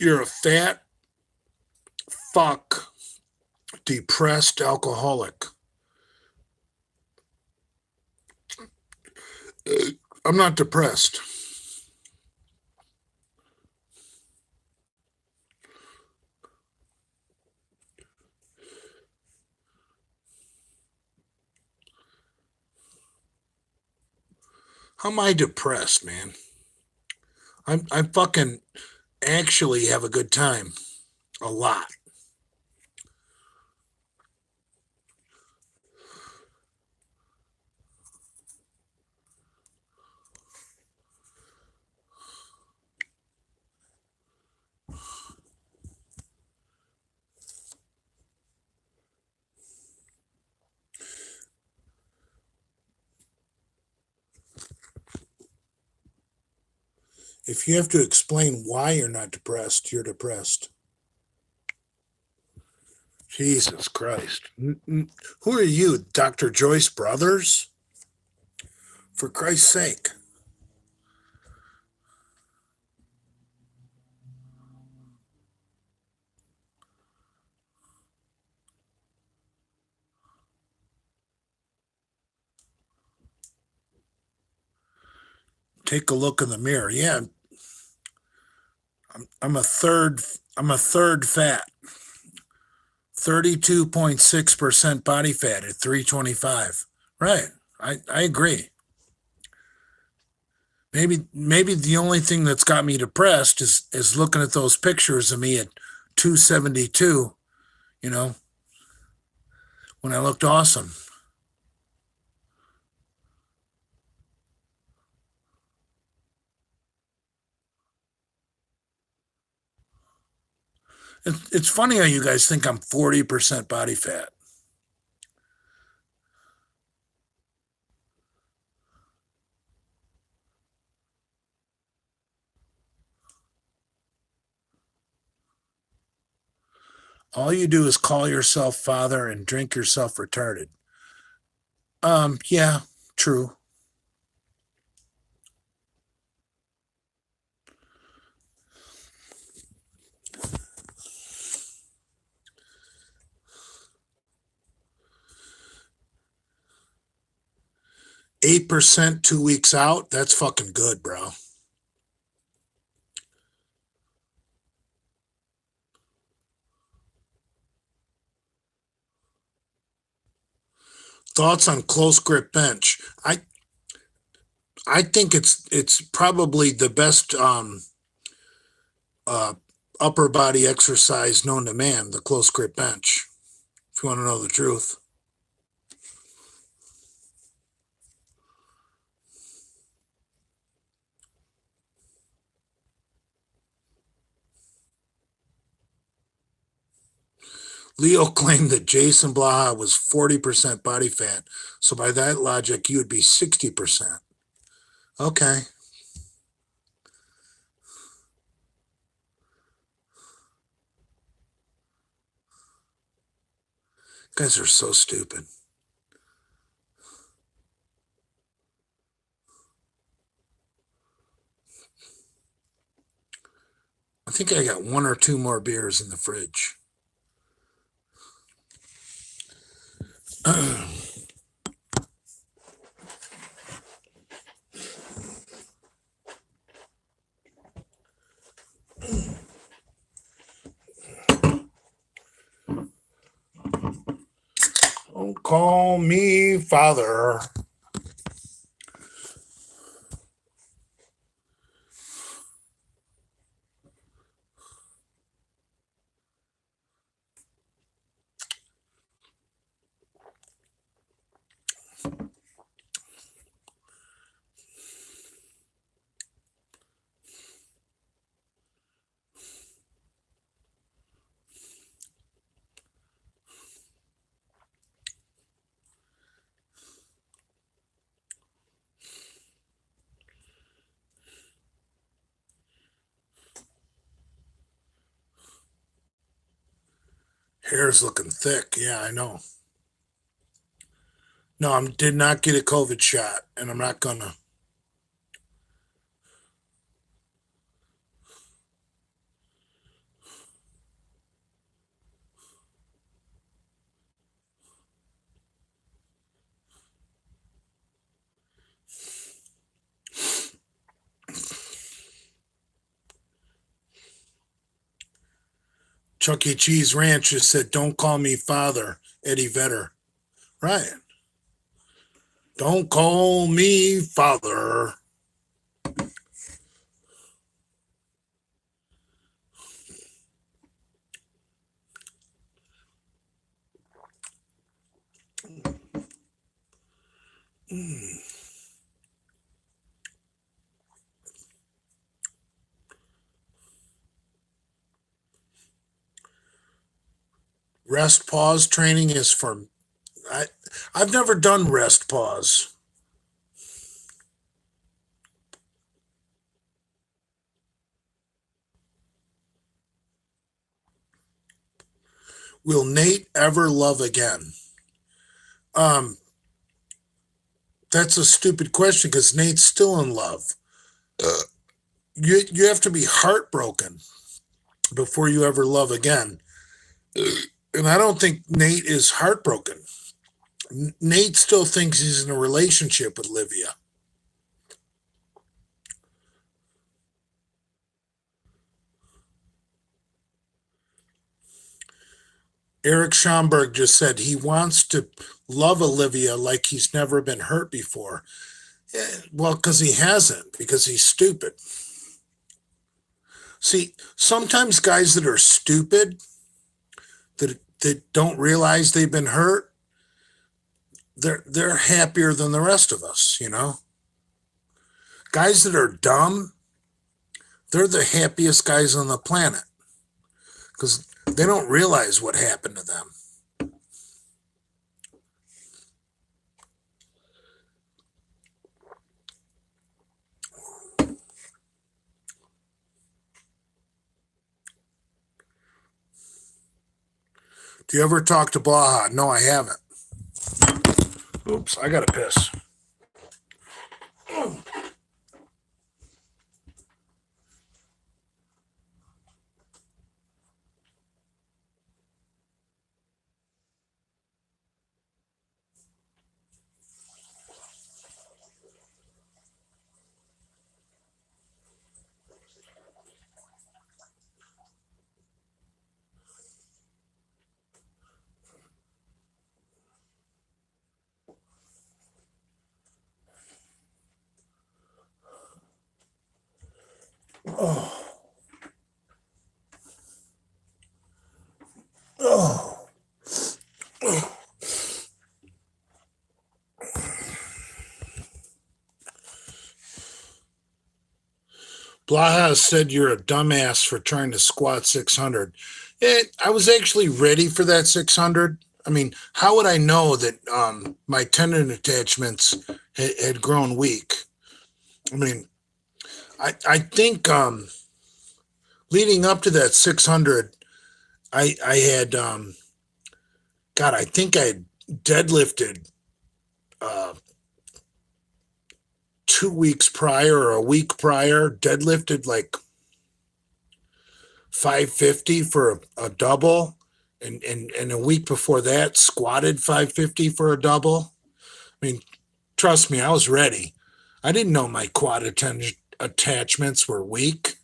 You're a fat fuck, depressed alcoholic. I'm not depressed. How am I depressed, man? I'm fucking actually have a good time. A lot. If you have to explain why you're not depressed, you're depressed. Jesus Christ. Who are you, Dr. Joyce Brothers? For Christ's sake. Take a look in the mirror. Yeah, I'm a third fat. 32.6% body fat at 325. Right. I agree. Maybe the only thing that's got me depressed is looking at those pictures of me at 272, you know. when I looked awesome. It's funny how you guys think I'm 40% body fat. All you do is call yourself father and drink yourself retarded. Yeah, true. %, 2 weeks out. That's fucking good, bro. Thoughts on close grip bench? I think it's probably the best uh, upper body exercise known to man. The close grip bench. If you want to know the truth. Leo claimed that Jason Blaha was 40% body fat. So by that logic, you would be 60%. Okay. You guys are so stupid. I think I got 1 or 2 more beers in the fridge. Don't call me father. Hair's looking thick. Yeah, I know. No, I did not get a COVID shot, and I'm not gonna. Chuck E. Cheese Ranch just said, "Don't call me father." Eddie Vedder. Right. Don't call me father. Mm. Rest pause training is for I I've never done rest pause. Will Nate ever love again? Um, that's a stupid question because Nate's still in love. You have to be heartbroken before you ever love again. And I don't think Nate is heartbroken. Nate still thinks he's in a relationship with Livia. Eric Schomburg just said he wants to love Olivia like he's never been hurt before. Well, because he hasn't, because he's stupid. See, sometimes guys that are stupid, that don't realize they've been hurt, they're happier than the rest of us, you know. Guys that are dumb, they're the happiest guys on the planet because they don't realize what happened to them. Do you ever talk to Blaha? No, I haven't. Oops, I gotta piss. Oh. Oh. Oh. Blaha said you're a dumbass for trying to squat 600. I was actually ready for that 600. I mean, how would I know that my tendon attachments had grown weak? I mean, I think leading up to that 600, I had, God, I think I had deadlifted 2 weeks prior or a week prior, deadlifted like 550 for a double. And a week before that, squatted 550 for a double. I mean, trust me, I was ready. I didn't know my quad attachments were weak.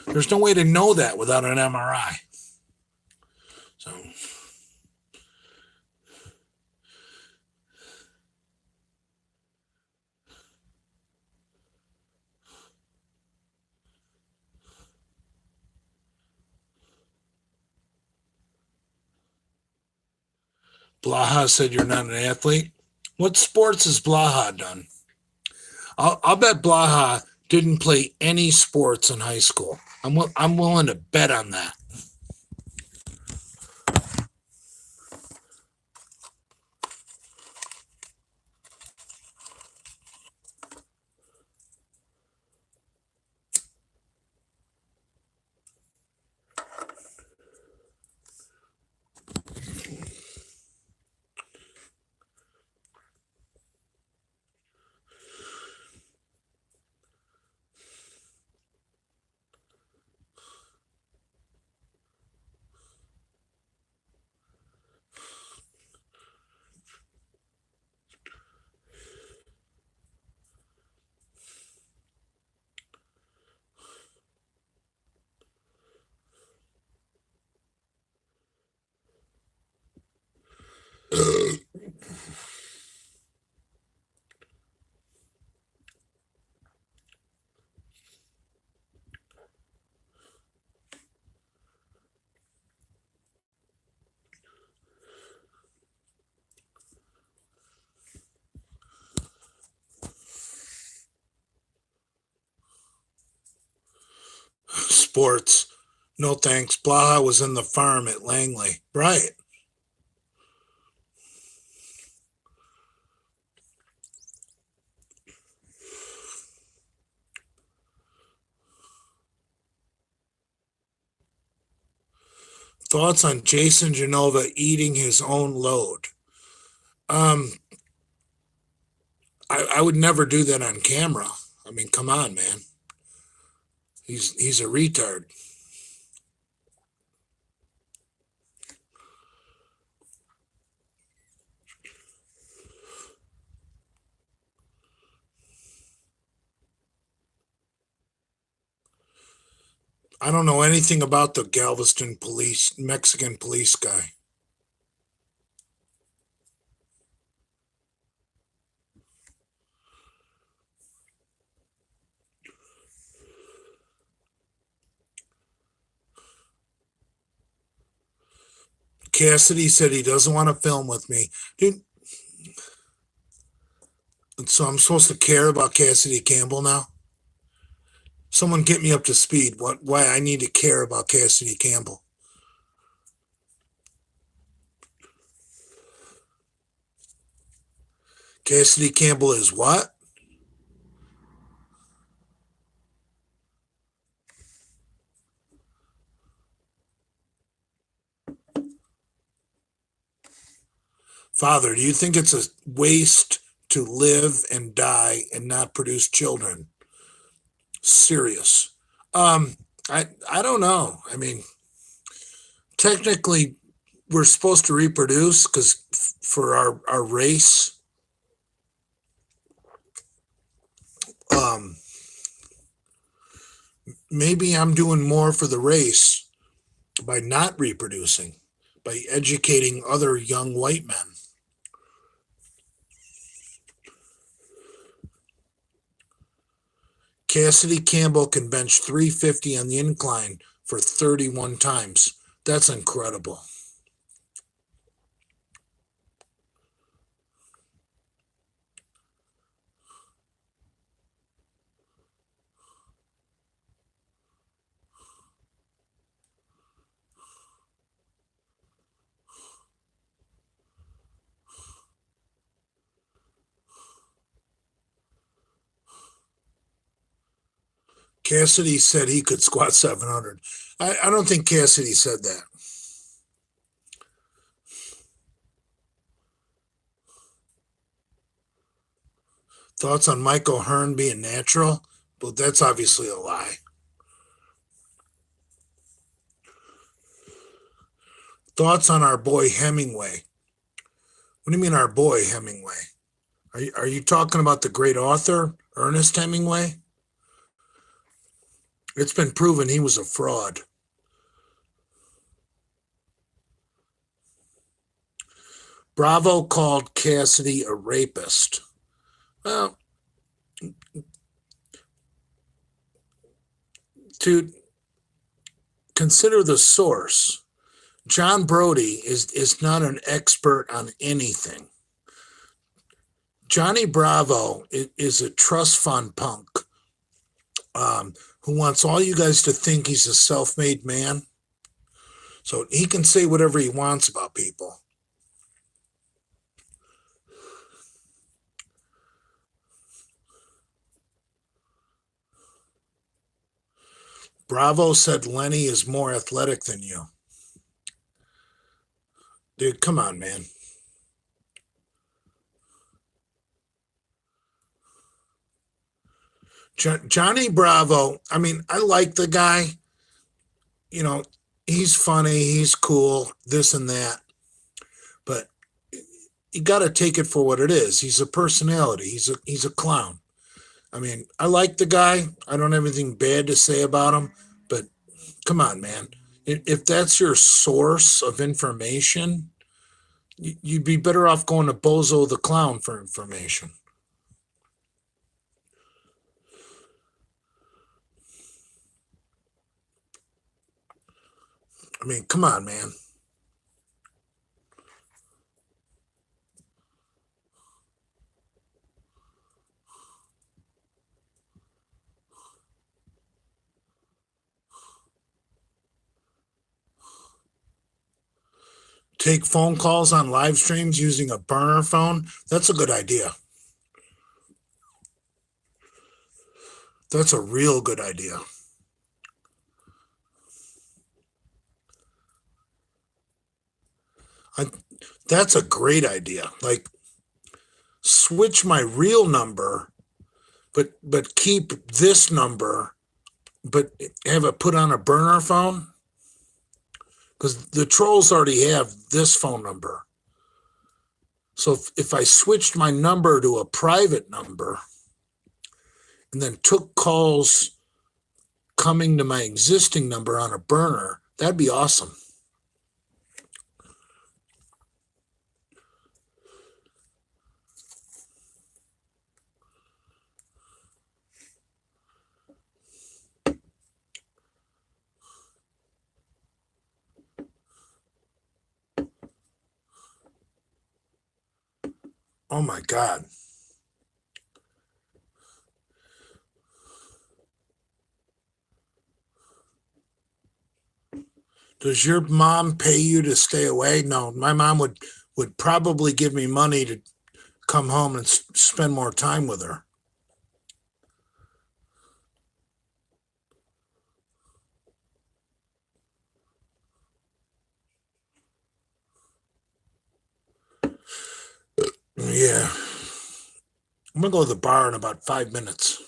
There's no way to know that without an MRI. So, Blaha said you're not an athlete. What sports has Blaha done? I'll bet Blaha didn't play any sports in high school. I'm willing to bet on that. Sports. No thanks. Blaha was in the farm at Langley. Right. Thoughts on Jason Genova eating his own load? Um, I would never do that on camera. I mean, come on, man. He's a retard. I don't know anything about the Galveston police, Mexican police guy. Cassidy said he doesn't want to film with me. Dude, So I'm supposed to care about Cassidy Campbell now? Someone get me up to speed. Why I need to care about Cassidy Campbell? Cassidy Campbell is what? Father, do you think it's a waste to live and die and not produce children? Serious. Um, I don't know. I mean, technically, we're supposed to reproduce because for our race. Um, Maybe I'm doing more for the race by not reproducing, by educating other young white men. Cassidy Campbell can bench 350 on the incline for 31 times. That's incredible. Cassidy said he could squat 700. I don't think Cassidy said that. Thoughts on Michael Hearn being natural? Well, that's obviously a lie. Thoughts on our boy Hemingway? What do you mean, our boy Hemingway? Are you talking about the great author, Ernest Hemingway? It's been proven he was a fraud. Bravo called Cassidy a rapist. Well, to consider the source, John Brody is not an expert on anything. Johnny Bravo is a trust fund punk who wants all you guys to think he's a self-made man. So he can say whatever he wants about people. Bravo said Lenny is more athletic than you. Dude, come on, man. Johnny Bravo, I mean, I like the guy. You know, he's funny, he's cool, this and that. But you got to take it for what it is. He's a personality. He's a clown. I mean, I like the guy. I don't have anything bad to say about him, but come on, man. If that's your source of information, you'd be better off going to Bozo the Clown for information. I mean, come on, man. Take phone calls on live streams using a burner phone. That's a good idea. That's a real good idea. I, that's a great idea. Like, switch my real number, but keep this number, but have it put on a burner phone, because the trolls already have this phone number. So if I switched my number to a private number and then took calls coming to my existing number on a burner, that'd be awesome. Oh my God. Does your mom pay you to stay away? No, my mom would probably give me money to come home and spend more time with her. Yeah. I'm going to go to the bar in about 5 minutes.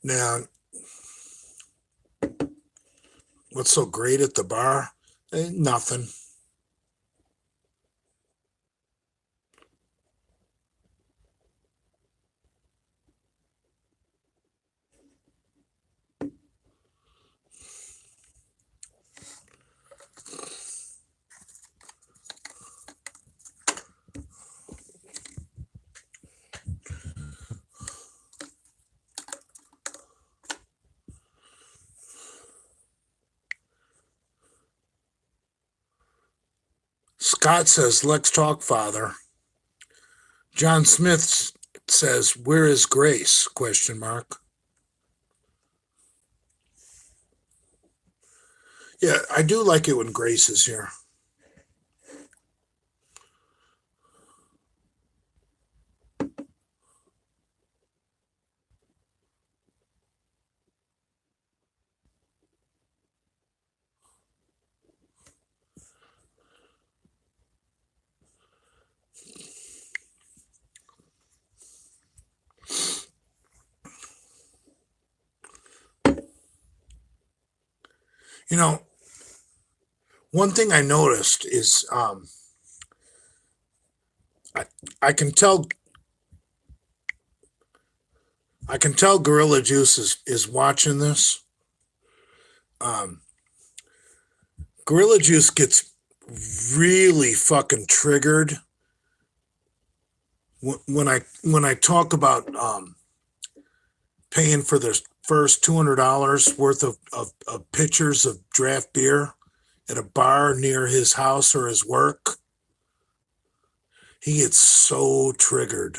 Now, what's so great at the bar? Nothing. Scott says, let's talk, Father. John Smith says, where is Grace? Question mark. Yeah, I do like it when Grace is here. You know, one thing I noticed is I can tell Gorilla Juice is watching this. Gorilla Juice gets really fucking triggered when I talk about paying for the first $200 worth of pitchers of draft beer at a bar near his house or his work. He gets so triggered.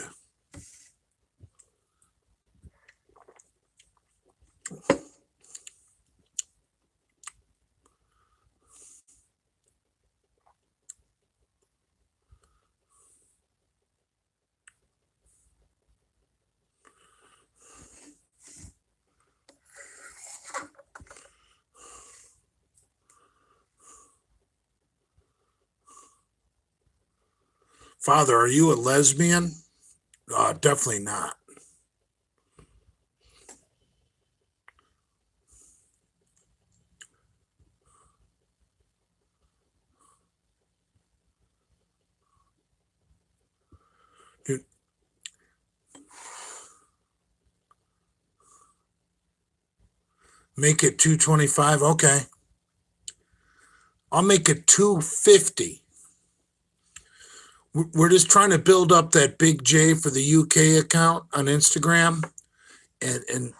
Father, are you a lesbian? Definitely not. Dude, make it 225. Okay. I'll make it 250. We're just trying to build up that big J for the UK account on Instagram. And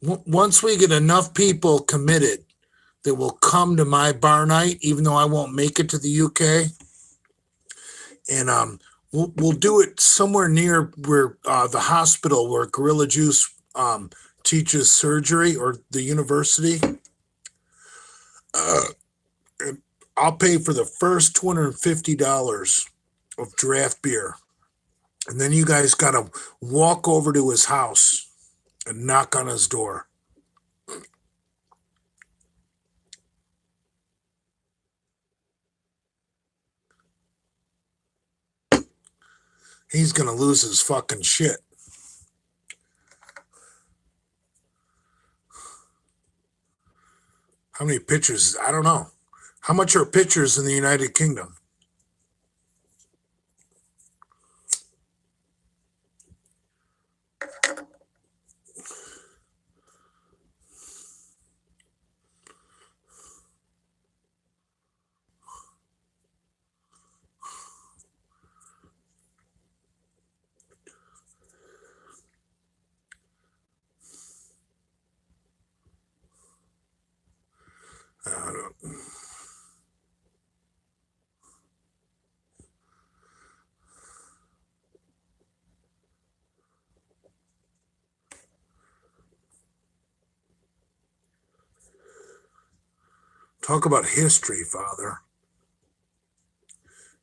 once we get enough people committed that will come to my bar night, even though I won't make it to the UK, and we'll do it somewhere near where the hospital where Gorilla Juice teaches surgery, or the university. I'll pay for the first $250 of draft beer, and then you guys gotta walk over to his house and knock on his door. He's gonna lose his fucking shit. How many pitchers? I don't know. How much are pitchers in the United Kingdom? Talk about history, Father.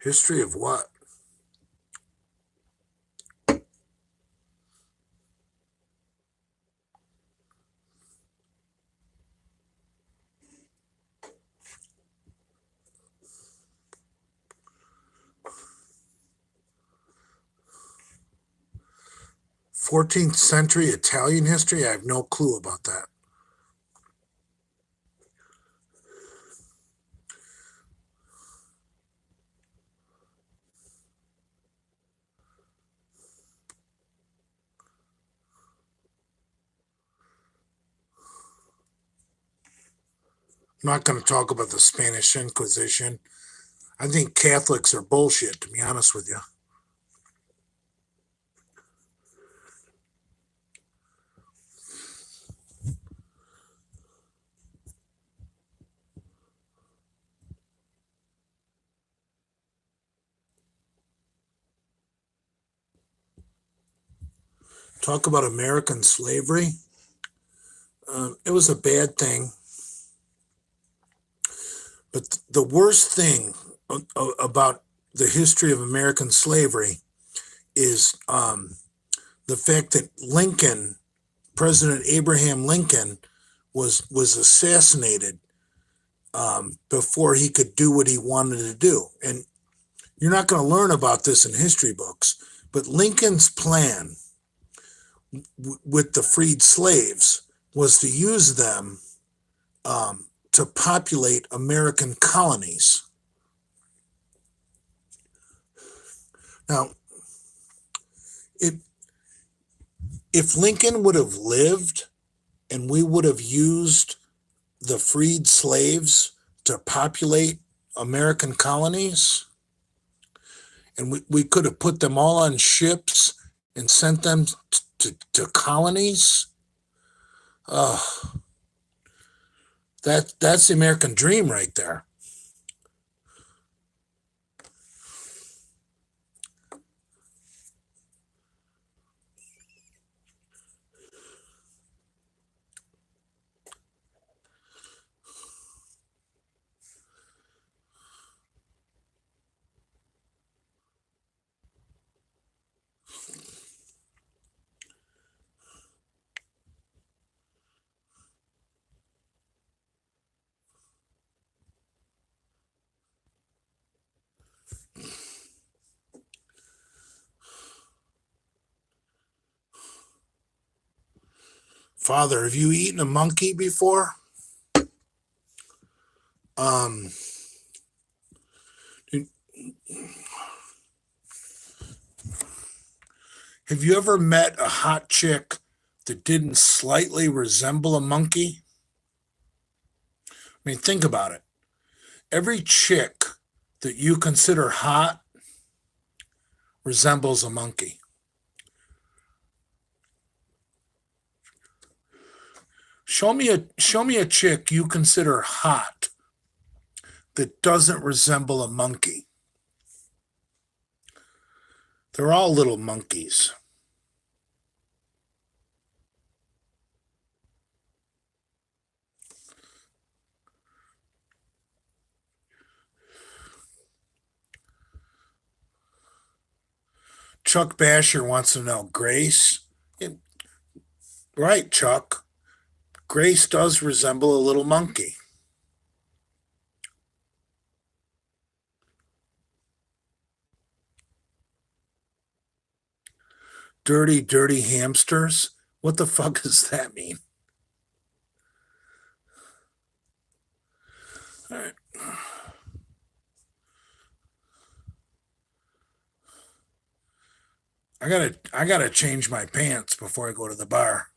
History of what? '14th century Italian history? I have no clue about that. I'm not going to talk about the Spanish Inquisition. I think Catholics are bullshit, to be honest with you. Talk about American slavery. It was a bad thing. But the worst thing about the history of American slavery is the fact that Lincoln, President Abraham Lincoln, was assassinated before he could do what he wanted to do. And you're not going to learn about this in history books, but Lincoln's plan with the freed slaves was to use them to populate American colonies. Now, if Lincoln would have lived and we would have used the freed slaves to populate American colonies, and we could have put them all on ships and sent them to colonies, that's the American dream right there. Father, have you eaten a monkey before? Have you ever met a hot chick that didn't slightly resemble a monkey? I mean, think about it. Every chick that you consider hot resembles a monkey. Show me a chick you consider hot that doesn't resemble a monkey. They're all little monkeys. Chuck Basher wants to know, Grace? Right, Chuck. Grace does resemble a little monkey. Dirty, dirty hamsters? What the fuck does that mean? All right. I gotta change my pants before I go to the bar.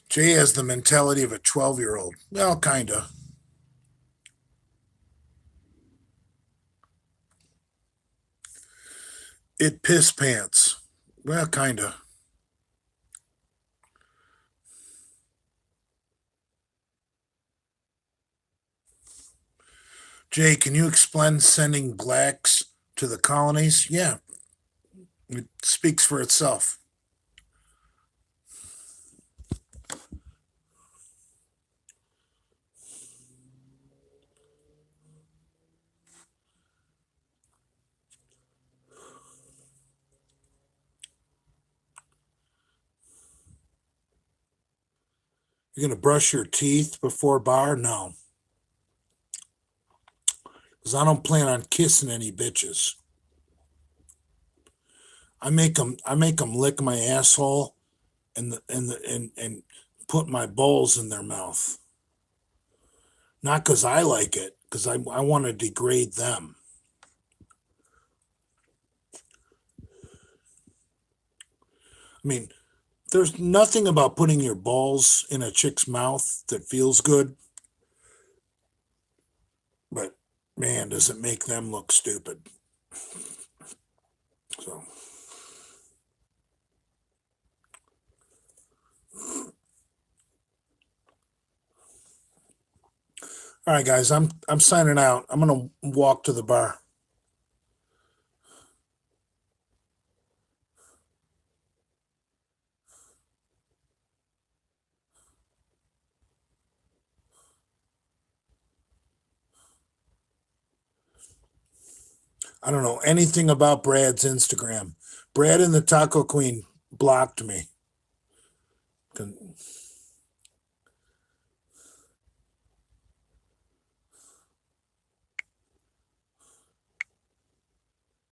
Jay has the mentality of a 12-year-old. Well, kinda. It piss pants. Well, kinda. Jay, can you explain sending blacks to the colonies, yeah, it speaks for itself. You're gonna brush your teeth before bar? No, because I don't plan on kissing any bitches. I make them lick my asshole and put my balls in their mouth. Not because I like it, because I want to degrade them. I mean, there's nothing about putting your balls in a chick's mouth that feels good, but man, does it make them look stupid. So, all right, guys, I'm signing out. I'm gonna walk to the bar. I don't know anything about Brad's Instagram. Brad and the Taco Queen blocked me.